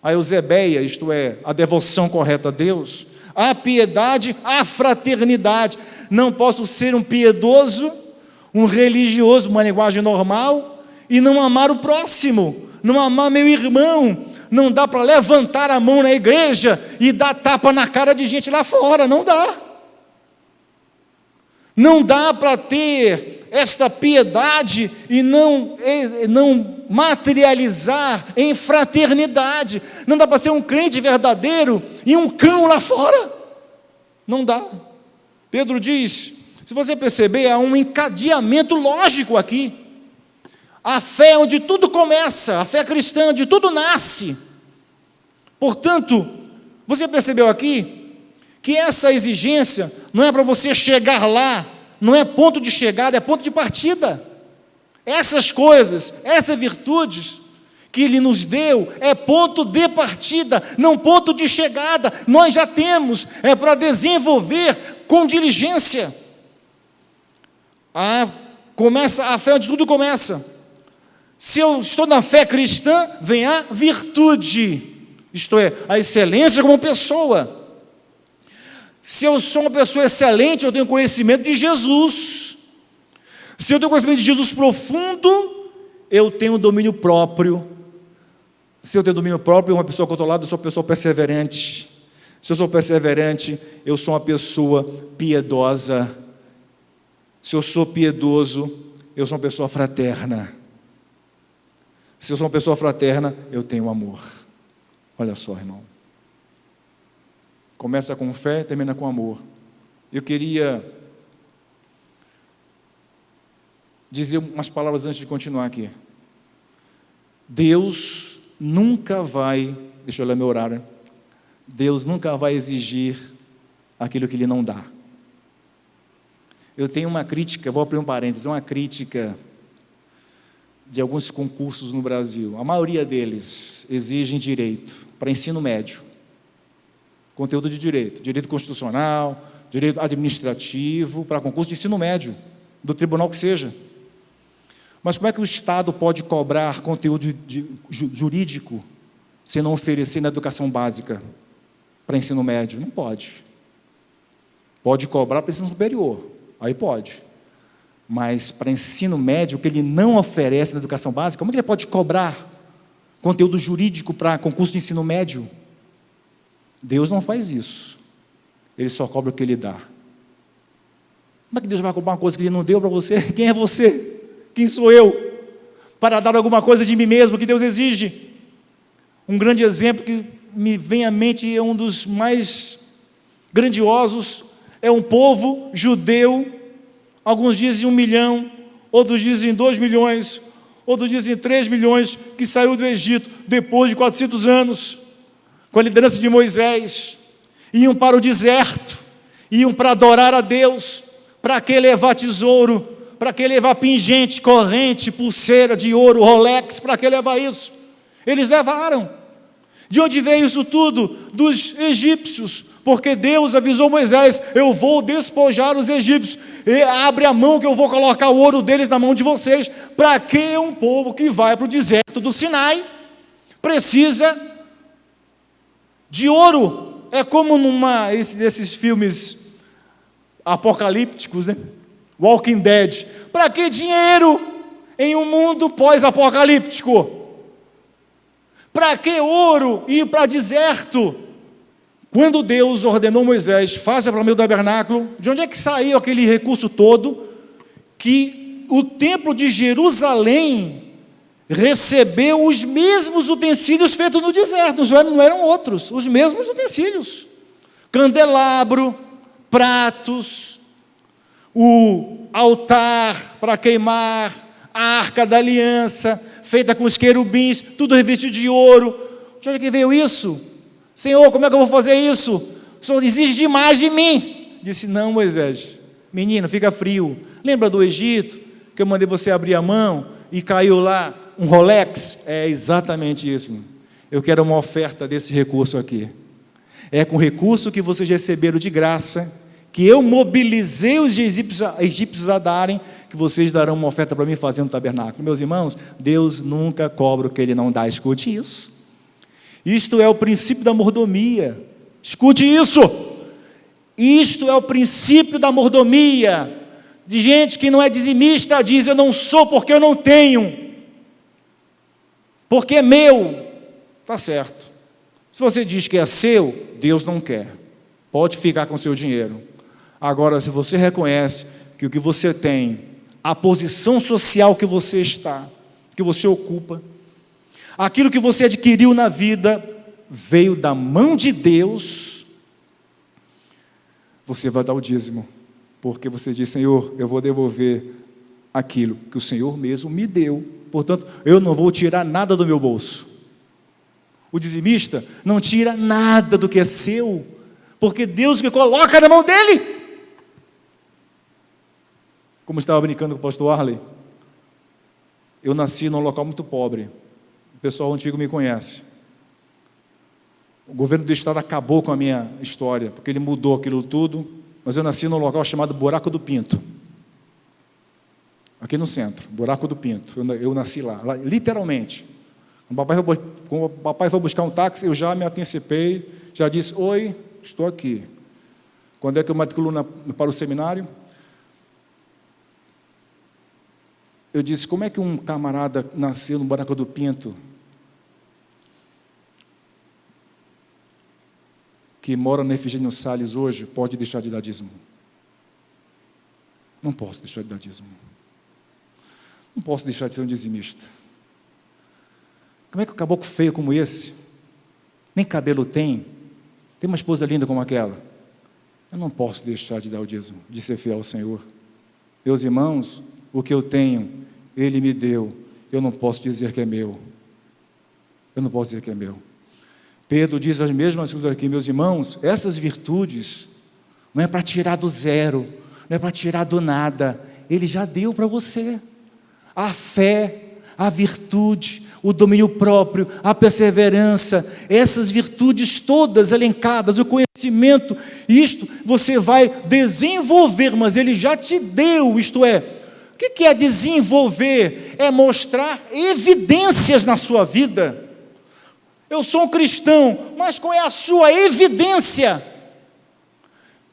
a eusebeia, isto é, a devoção correta a Deus. A piedade, a fraternidade. Não posso ser um piedoso, um religioso, uma linguagem normal, e não amar o próximo, não amar meu irmão. Não dá para levantar a mão na igreja e dar tapa na cara de gente lá fora, não dá. Não dá para ter esta piedade e não materializar em fraternidade. Não dá para ser um crente verdadeiro e um cão lá fora. Não dá. Pedro diz, se você perceber, há um encadeamento lógico aqui. A fé é onde tudo começa, a fé cristã, onde tudo nasce. Portanto, você percebeu aqui que essa exigência não é para você chegar lá, não é ponto de chegada, é ponto de partida. Essas coisas, essas virtudes que Ele nos deu, é ponto de partida, não ponto de chegada. Nós já temos, é para desenvolver com diligência. A fé onde tudo começa. Se eu estou na fé cristã, vem a virtude, isto é, a excelência como pessoa. Se eu sou uma pessoa excelente, eu tenho conhecimento de Jesus. Se eu tenho conhecimento de Jesus profundo, eu tenho domínio próprio. Se eu tenho domínio próprio, uma pessoa controlada, eu sou uma pessoa perseverante. Se eu sou perseverante, eu sou uma pessoa piedosa. Se eu sou piedoso, eu sou uma pessoa fraterna. Se eu sou uma pessoa fraterna, eu tenho amor. Olha só, irmão. Começa com fé, termina com amor. Eu queria dizer umas palavras antes de continuar aqui. Deus nunca vai, deixa eu ler meu horário, Deus nunca vai exigir aquilo que Ele não dá. Eu tenho uma crítica, vou abrir um parênteses, uma crítica de alguns concursos no Brasil. A maioria deles exigem direito para ensino médio. Conteúdo de direito, direito constitucional, direito administrativo, para concurso de ensino médio, do tribunal que seja. Mas como é que o Estado pode cobrar conteúdo jurídico se não oferecer na educação básica para ensino médio? Não pode. Pode cobrar para ensino superior, aí pode. Mas para ensino médio, o que ele não oferece na educação básica, como é que ele pode cobrar conteúdo jurídico para concurso de ensino médio? Deus não faz isso. Ele só cobra o que Ele dá. Como é que Deus vai cobrar uma coisa que Ele não deu para você? Quem é você? Quem sou eu? Para dar alguma coisa de mim mesmo que Deus exige. Um grande exemplo que me vem à mente, é um dos mais grandiosos, é um povo judeu. Alguns dizem 1 milhão, outros dizem 2 milhões, outros dizem 3 milhões, que saiu do Egito depois de 400 anos, com a liderança de Moisés. Iam para o deserto, iam para adorar a Deus. Para que levar tesouro? Para que levar pingente, corrente, pulseira de ouro, Rolex? Para que levar isso? Eles levaram. De onde veio isso tudo? Dos egípcios, porque Deus avisou Moisés: eu vou despojar os egípcios, e abre a mão que eu vou colocar o ouro deles na mão de vocês. Para que um povo que vai para o deserto do Sinai precisa de ouro? É como desses filmes apocalípticos, né? Walking Dead. Para que dinheiro em um mundo pós-apocalíptico? Para que ouro ir para deserto? Quando Deus ordenou Moisés: faça para o meu tabernáculo, de onde é que saiu aquele recurso todo? Que o templo de Jerusalém recebeu os mesmos utensílios feitos no deserto, não eram outros, os mesmos utensílios: candelabro, pratos, o altar para queimar, a arca da aliança, feita com os querubins, tudo revestido de ouro. De onde é que veio isso? Senhor, como é que eu vou fazer isso? O Senhor exige demais de mim. Disse: não, Moisés, menino, fica frio. Lembra do Egito? que eu mandei você abrir a mão e caiu lá um Rolex? É exatamente isso. Eu quero uma oferta desse recurso aqui. É com o recurso que vocês receberam de graça, que eu mobilizei os egípcios a darem, que vocês darão uma oferta para mim fazendo o tabernáculo. Meus irmãos, Deus nunca cobra o que Ele não dá. Escute isso. Isto é o princípio da mordomia. Escute isso. Isto é o princípio da mordomia. De gente que não é dizimista, diz: eu não sou porque eu não tenho, porque é meu. Está certo. Se você diz que é seu, Deus não quer. Pode ficar com seu dinheiro. Agora, se você reconhece que o que você tem, a posição social que você está, que você ocupa, aquilo que você adquiriu na vida, veio da mão de Deus, você vai dar o dízimo, porque você diz: Senhor, eu vou devolver aquilo que o Senhor mesmo me deu, portanto, eu não vou tirar nada do meu bolso. O dizimista não tira nada do que é seu, porque Deus que coloca na mão dele. Como estava brincando com o pastor Arley, eu nasci num local muito pobre, o pessoal antigo me conhece. O governo do estado acabou com a minha história, porque ele mudou aquilo tudo, mas eu nasci num local chamado Buraco do Pinto, aqui no centro, Buraco do Pinto. Eu nasci lá, literalmente. Quando o papai foi buscar um táxi, eu já me antecipei, já disse: oi, estou aqui. Quando é que eu matriculo para o seminário? Eu disse: como é que um camarada nasceu no Buraco do Pinto, que mora na Efigênio Salles hoje, pode deixar de dar dízimo? Não posso deixar de dar dízimo. Não posso deixar de ser um dizimista. Como é que um caboclo feio como esse, nem cabelo tem uma esposa linda como aquela? Eu não posso deixar de dar o dízimo, de ser fiel ao Senhor. Meus irmãos, o que eu tenho, Ele me deu. Eu não posso dizer que é meu. Eu não posso dizer que é meu. Pedro diz as mesmas coisas aqui: meus irmãos, essas virtudes não é para tirar do zero, não é para tirar do nada. Ele já deu para você. A fé, a virtude, o domínio próprio, a perseverança, essas virtudes todas elencadas, o conhecimento, isto você vai desenvolver, mas Ele já te deu. Isto é, o que é desenvolver? É mostrar evidências na sua vida. Eu sou um cristão, mas qual é a sua evidência?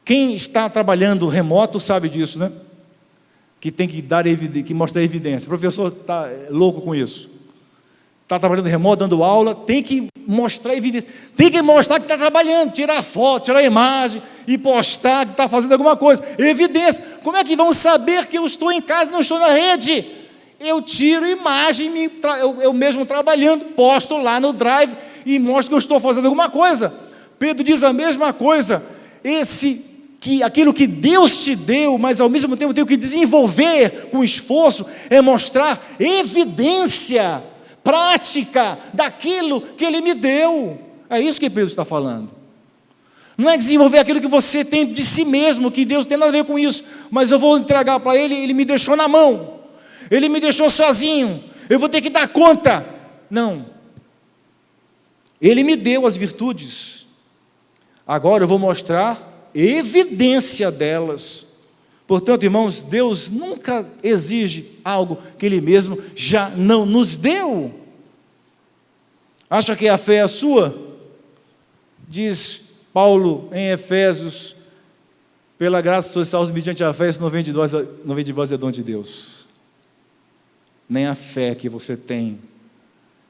Quem está trabalhando remoto sabe disso, né? Que tem que dar que mostrar evidência. O professor está louco com isso. Está trabalhando remoto, dando aula, tem que mostrar evidência. Tem que mostrar que está trabalhando, tirar foto, tirar imagem e postar que está fazendo alguma coisa. Evidência. Como é que vão saber que eu estou em casa e não estou na rede? Eu tiro imagem, eu mesmo trabalhando, posto lá no Drive e mostro que eu estou fazendo alguma coisa. Pedro diz a mesma coisa. Aquilo que Deus te deu, mas ao mesmo tempo tenho que desenvolver com esforço, é mostrar evidência prática daquilo que Ele me deu. É isso que Pedro está falando. Não é desenvolver aquilo que você tem de si mesmo, que Deus tem nada a ver com isso, mas eu vou entregar para Ele, Ele me deixou na mão, Ele me deixou sozinho, eu vou ter que dar conta. Não. Ele me deu as virtudes, agora eu vou mostrar evidência delas. Portanto, irmãos, Deus nunca exige algo que Ele mesmo já não nos deu. Acha que a fé é sua? Diz Paulo em Efésios: pela graça sois salvos mediante a fé, isso não vem de vós, é dom de Deus. Nem a fé que você tem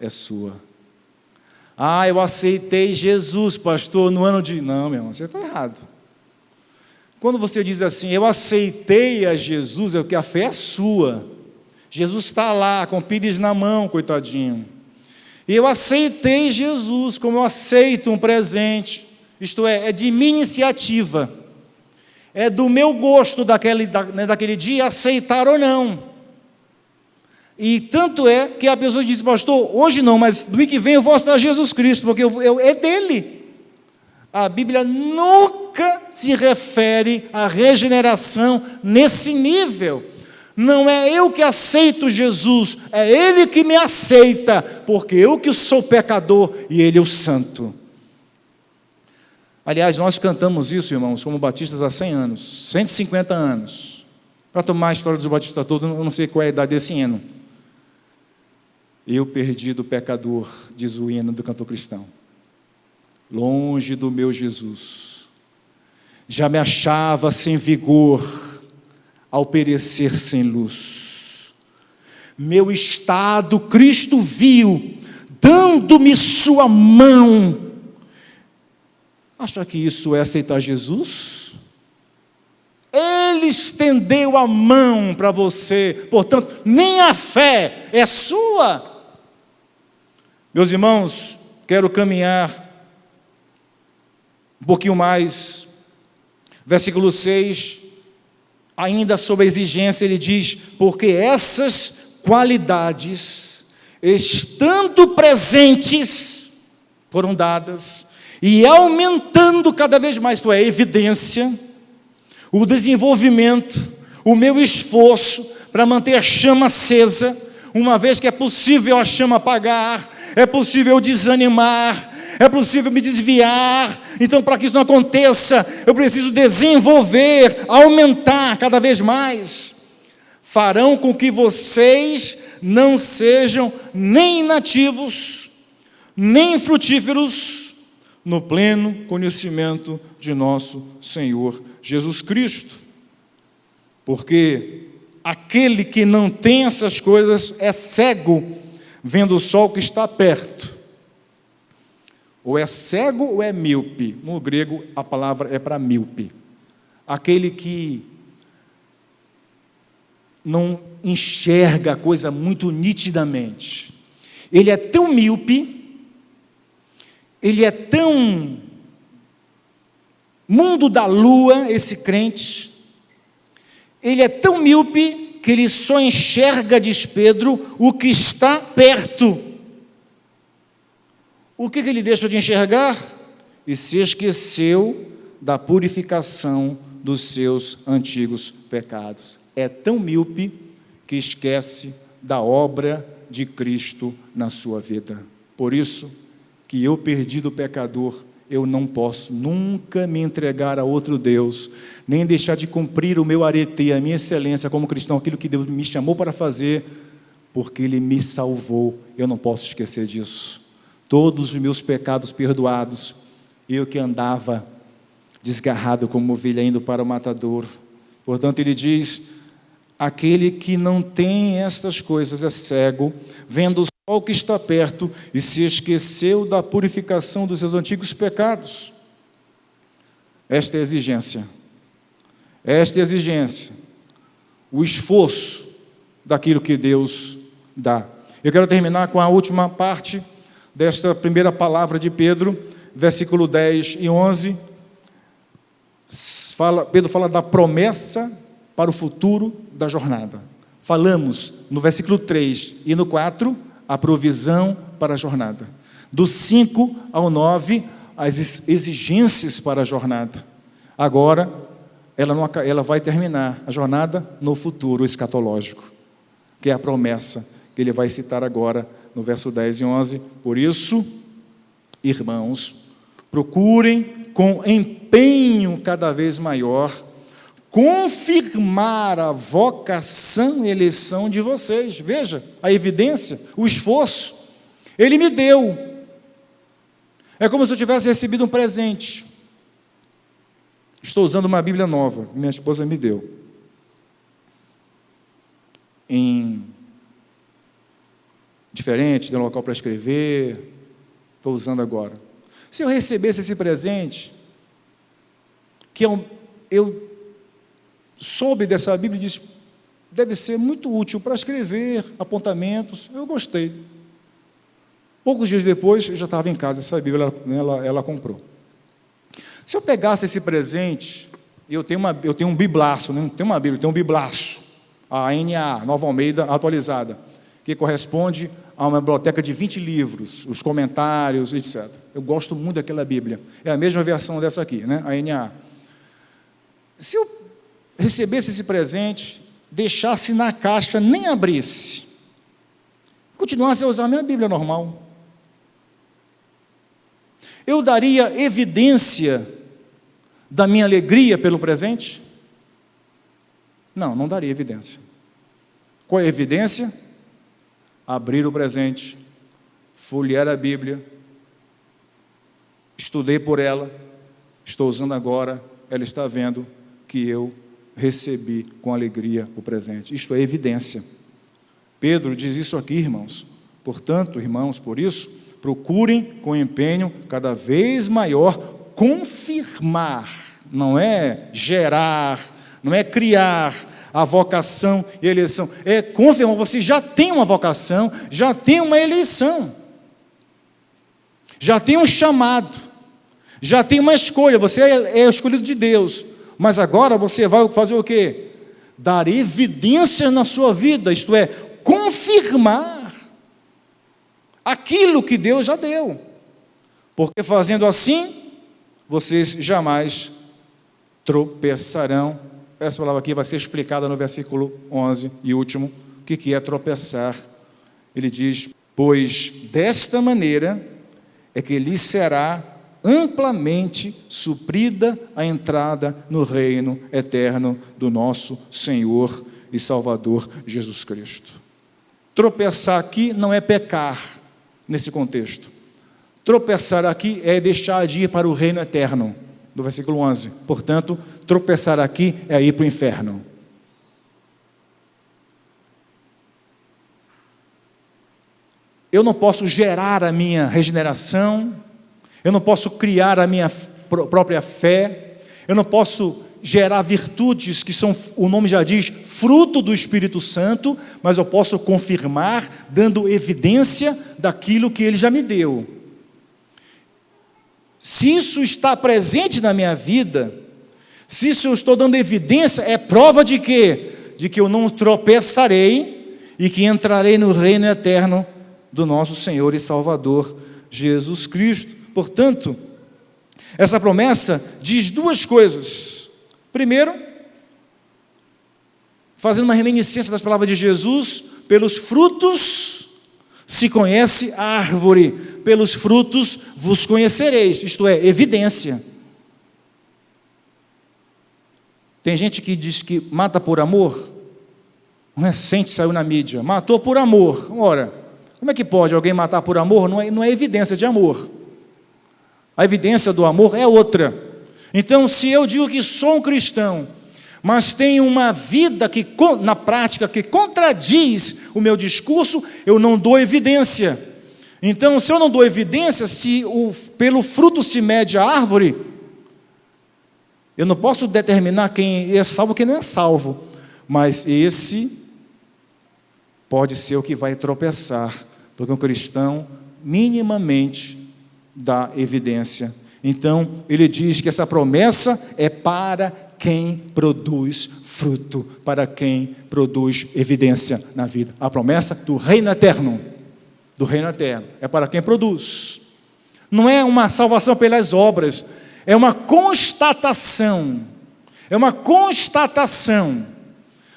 é sua. Ah, eu aceitei Jesus, pastor, no ano de... Não, meu irmão, você está errado. Quando você diz assim, eu aceitei a Jesus, é porque a fé é sua. Jesus está lá, com pires na mão, coitadinho. E eu aceitei Jesus, como eu aceito um presente. Isto é de minha iniciativa. É do meu gosto daquele dia aceitar ou não. E tanto é que a pessoa diz: pastor, hoje não, mas do ano que vem eu vou aceitar Jesus Cristo, porque é dele. A Bíblia nunca se refere à regeneração nesse nível. Não é eu que aceito Jesus, é Ele que me aceita, porque eu que sou pecador e Ele é o santo. Aliás, nós cantamos isso, irmãos, como batistas há 100 anos, 150 anos. Para tomar a história dos batistas todos, eu não sei qual é a idade desse hino. Eu perdido pecador, diz o hino do cantor cristão. Longe do meu Jesus. Já me achava sem vigor, ao perecer sem luz. Meu estado Cristo viu, dando-me sua mão. Acha que isso é aceitar Jesus? Ele estendeu a mão para você, portanto, nem a fé é sua. Meus irmãos, quero caminhar um pouquinho mais. Versículo 6, ainda sobre a exigência, ele diz: porque essas qualidades, estando presentes, foram dadas, e aumentando cada vez mais, isto é, a evidência, o desenvolvimento, o meu esforço para manter a chama acesa, uma vez que é possível a chama apagar, é possível desanimar, é possível me desviar. Então, para que isso não aconteça, eu preciso desenvolver, aumentar cada vez mais. Farão com que vocês não sejam nem inativos, nem frutíferos, no pleno conhecimento de nosso Senhor Jesus Cristo. Porque aquele que não tem essas coisas é cego, vendo o sol que está perto. Ou é cego ou é míope. No grego, a palavra é para míope. Aquele que não enxerga a coisa muito nitidamente. Ele é tão míope, ele é tão mundo da lua, esse crente, ele é tão míope que ele só enxerga, diz Pedro, o que está perto. O que ele deixou de enxergar? E se esqueceu da purificação dos seus antigos pecados. É tão míope que esquece da obra de Cristo na sua vida. Por isso que eu, perdido pecador, eu não posso nunca me entregar a outro Deus, nem deixar de cumprir o meu arete, a minha excelência como cristão, aquilo que Deus me chamou para fazer, porque Ele me salvou. Eu não posso esquecer disso. Todos os meus pecados perdoados, eu que andava desgarrado como ovelha indo para o matadouro. Portanto, ele diz: aquele que não tem estas coisas é cego, vendo o sol que está perto, e se esqueceu da purificação dos seus antigos pecados. Esta é a exigência. Esta é a exigência. O esforço daquilo que Deus dá. Eu quero terminar com a última parte desta primeira palavra de Pedro, versículo 10 e 11. Pedro fala da promessa para o futuro da jornada. Falamos no versículo 3 e no 4, a provisão para a jornada. Do 5 ao 9, as exigências para a jornada. Agora, ela vai terminar a jornada no futuro escatológico, que é a promessa que ele vai citar agora no verso 10 e 11. Por isso, irmãos, procurem com empenho cada vez maior confirmar a vocação e eleição de vocês. Veja a evidência, o esforço. Ele me deu. É como se eu tivesse recebido um presente. Estou usando uma Bíblia nova, minha esposa me deu. Diferente, deu um local para escrever, estou usando agora. Se eu recebesse esse presente, que eu soube dessa Bíblia e disse, deve ser muito útil para escrever apontamentos, eu gostei. Poucos dias depois, eu já estava em casa, essa Bíblia ela comprou. Se eu pegasse esse presente, eu tenho um biblaço, não tem uma Bíblia, tem um biblaço, a NA, Nova Almeida atualizada, que corresponde a uma biblioteca de 20 livros, os comentários, etc. Eu gosto muito daquela Bíblia. É a mesma versão dessa aqui, né? A NA. Se eu recebesse esse presente, deixasse na caixa, nem abrisse, continuasse a usar a minha Bíblia normal, eu daria evidência da minha alegria pelo presente? Não, não daria evidência. Qual é a evidência? Abrir o presente, folhear a Bíblia, estudei por ela, estou usando agora, ela está vendo que eu recebi com alegria o presente. Isto é evidência. Pedro diz isso aqui, irmãos. Portanto, irmãos, por isso, procurem com empenho cada vez maior confirmar, não é gerar, não é criar a vocação e a eleição, é confirmar. Você já tem uma vocação, já tem uma eleição, já tem um chamado, já tem uma escolha, você é escolhido de Deus, mas agora você vai fazer o quê? Dar evidência na sua vida, isto é, confirmar aquilo que Deus já deu, porque fazendo assim, vocês jamais tropeçarão. Essa palavra aqui vai ser explicada no versículo 11 e último, o que é tropeçar. Ele diz, pois desta maneira é que lhe será amplamente suprida a entrada no reino eterno do nosso Senhor e Salvador Jesus Cristo. Tropeçar aqui não é pecar, nesse contexto. Tropeçar aqui é deixar de ir para o reino eterno, do versículo 11. Portanto, tropeçar aqui é ir para o inferno. Eu não posso gerar a minha regeneração, eu não posso criar a minha própria fé, eu não posso gerar virtudes que são, o nome já diz, fruto do Espírito Santo, mas eu posso confirmar, dando evidência daquilo que Ele já me deu. Se isso está presente na minha vida, se isso eu estou dando evidência, é prova de quê? De que eu não tropeçarei e que entrarei no reino eterno do nosso Senhor e Salvador Jesus Cristo. Portanto, essa promessa diz duas coisas. Primeiro, fazendo uma reminiscência das palavras de Jesus, pelos frutos se conhece a árvore, pelos frutos vos conhecereis, isto é, evidência. Tem gente que diz que mata por amor, um recente saiu na mídia, matou por amor. Ora, como é que pode alguém matar por amor? Não é evidência de amor. A evidência do amor é outra. Então, se eu digo que sou um cristão, mas tenho uma vida que, na prática, que contradiz o meu discurso, eu não dou evidência. Então, se eu não dou evidência, se pelo fruto se mede a árvore, eu não posso determinar quem é salvo e quem não é salvo, mas esse pode ser o que vai tropeçar, porque um cristão minimamente dá evidência. Então, ele diz que essa promessa é para quem produz fruto, para quem produz evidência na vida. A promessa do reino eterno, é para quem produz. Não é uma salvação pelas obras, é uma constatação.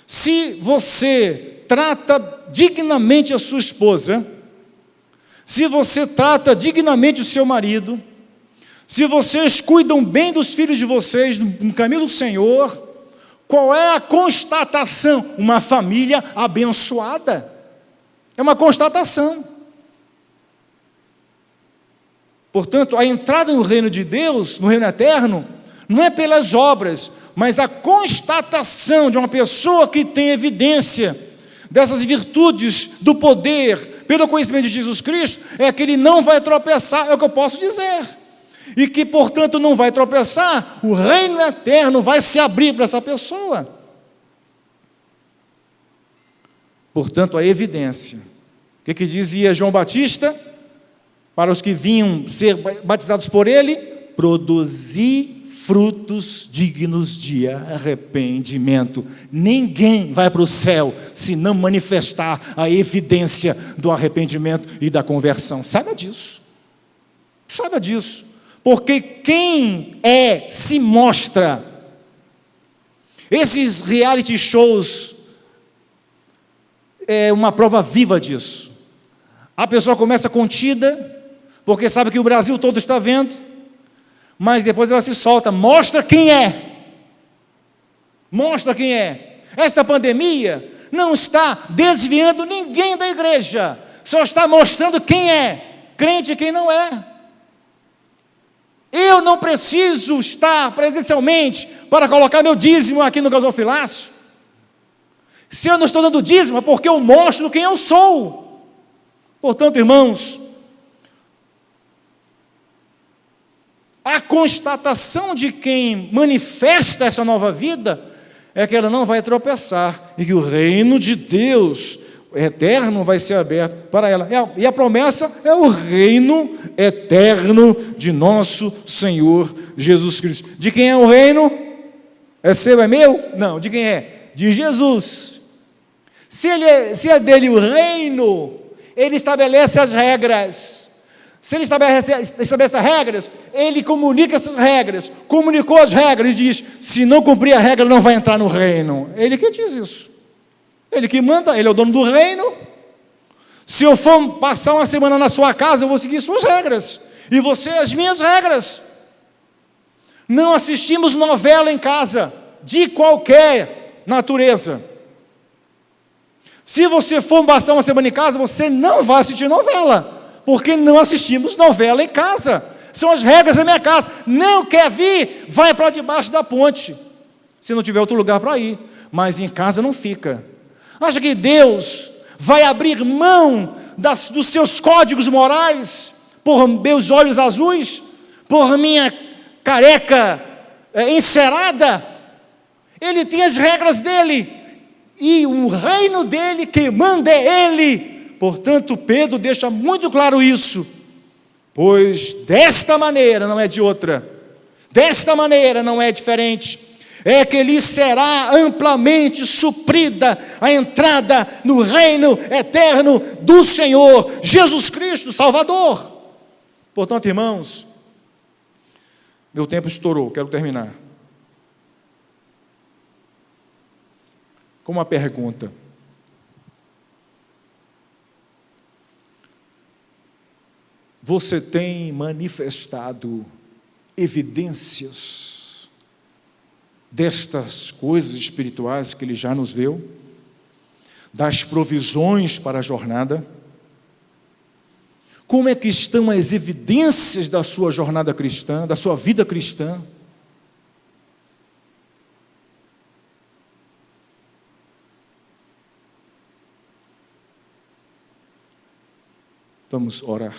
Se você trata dignamente a sua esposa, se você trata dignamente o seu marido, se vocês cuidam bem dos filhos de vocês no caminho do Senhor, qual é a constatação? Uma família abençoada. É uma constatação. Portanto, a entrada no reino de Deus, no reino eterno, não é pelas obras, mas a constatação de uma pessoa que tem evidência dessas virtudes do poder, pelo conhecimento de Jesus Cristo, é que ele não vai tropeçar, é o que eu posso dizer. E que, portanto, não vai tropeçar, o reino eterno vai se abrir para essa pessoa. Portanto, a evidência. O que dizia João Batista? Para os que vinham ser batizados por ele, produzir frutos dignos de arrependimento. Ninguém vai para o céu se não manifestar a evidência do arrependimento e da conversão. Saiba disso. Saiba disso. Porque quem se mostra. Esses reality shows é uma prova viva disso. A pessoa começa contida, porque sabe que o Brasil todo está vendo, mas depois ela se solta, mostra quem é. Mostra quem é. Esta pandemia não está desviando ninguém da igreja, só está mostrando quem é crente e quem não é. Eu não preciso estar presencialmente para colocar meu dízimo aqui no gasofilácio. Se eu não estou dando dízimo, é porque eu mostro quem eu sou. Portanto, irmãos, a constatação de quem manifesta essa nova vida é que ela não vai tropeçar e que o reino de Deus eterno vai ser aberto para ela. E a promessa é o reino eterno de nosso Senhor Jesus Cristo. De quem é o reino? É seu, é meu? Não, de quem é? De Jesus. Se é dele o reino, ele estabelece as regras. Se ele estabelece as regras, ele comunica essas regras. Comunicou as regras e diz: se não cumprir a regra, não vai entrar no reino. Ele que diz isso. Ele que manda, ele é o dono do reino. Se eu for passar uma semana na sua casa, eu vou seguir suas regras. E você as minhas regras. Não assistimos novela em casa, de qualquer natureza. Se você for passar uma semana em casa, você não vai assistir novela, porque não assistimos novela em casa. São as regras da minha casa. Não quer vir, vai para debaixo da ponte, se não tiver outro lugar para ir. Mas em casa não fica. Acha que Deus vai abrir mão dos seus códigos morais por meus olhos azuis, por minha careca encerada? Ele tem as regras dele, e o reino dele, quem manda é ele. Portanto, Pedro deixa muito claro isso. Pois desta maneira, não é de outra, desta maneira não é diferente, é que lhe será amplamente suprida a entrada no reino eterno do Senhor Jesus Cristo, Salvador. Portanto, irmãos, meu tempo estourou, quero terminar com uma pergunta. Você tem manifestado evidências destas coisas espirituais que Ele já nos deu, das provisões para a jornada? Como é que estão as evidências da sua jornada cristã, da sua vida cristã? Vamos orar.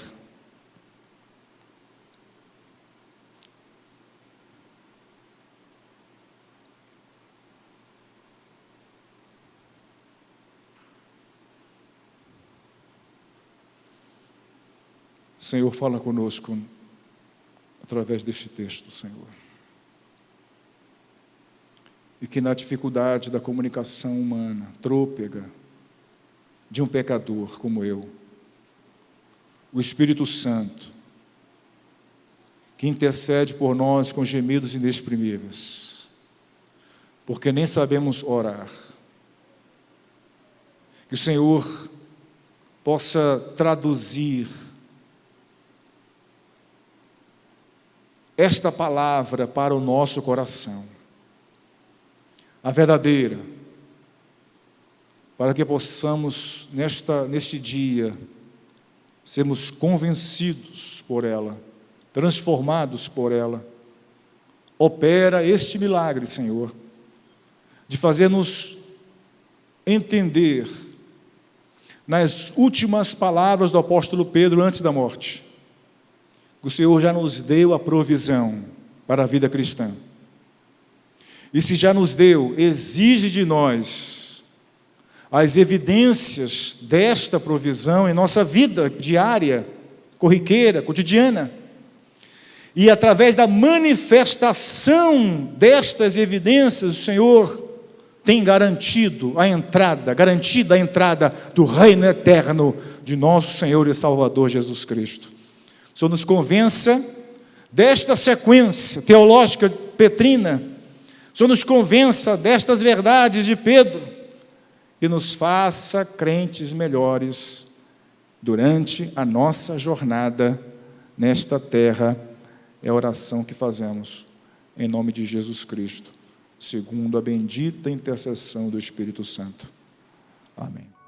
Senhor, fala conosco através desse texto, Senhor. E que na dificuldade da comunicação humana, trôpega, de um pecador como eu, o Espírito Santo, que intercede por nós com gemidos inexprimíveis, porque nem sabemos orar, que o Senhor possa traduzir esta palavra para o nosso coração, a verdadeira, para que possamos neste dia sermos convencidos por ela, transformados por ela. Opera este milagre, Senhor, de fazer-nos entender nas últimas palavras do apóstolo Pedro antes da morte. O Senhor já nos deu a provisão para a vida cristã. E se já nos deu, exige de nós as evidências desta provisão em nossa vida diária, corriqueira, cotidiana. E através da manifestação destas evidências, o Senhor tem garantida a entrada do reino eterno de nosso Senhor e Salvador Jesus Cristo. O Senhor nos convença desta sequência teológica petrina. O Senhor nos convença destas verdades de Pedro e nos faça crentes melhores durante a nossa jornada nesta terra. É a oração que fazemos em nome de Jesus Cristo, segundo a bendita intercessão do Espírito Santo. Amém.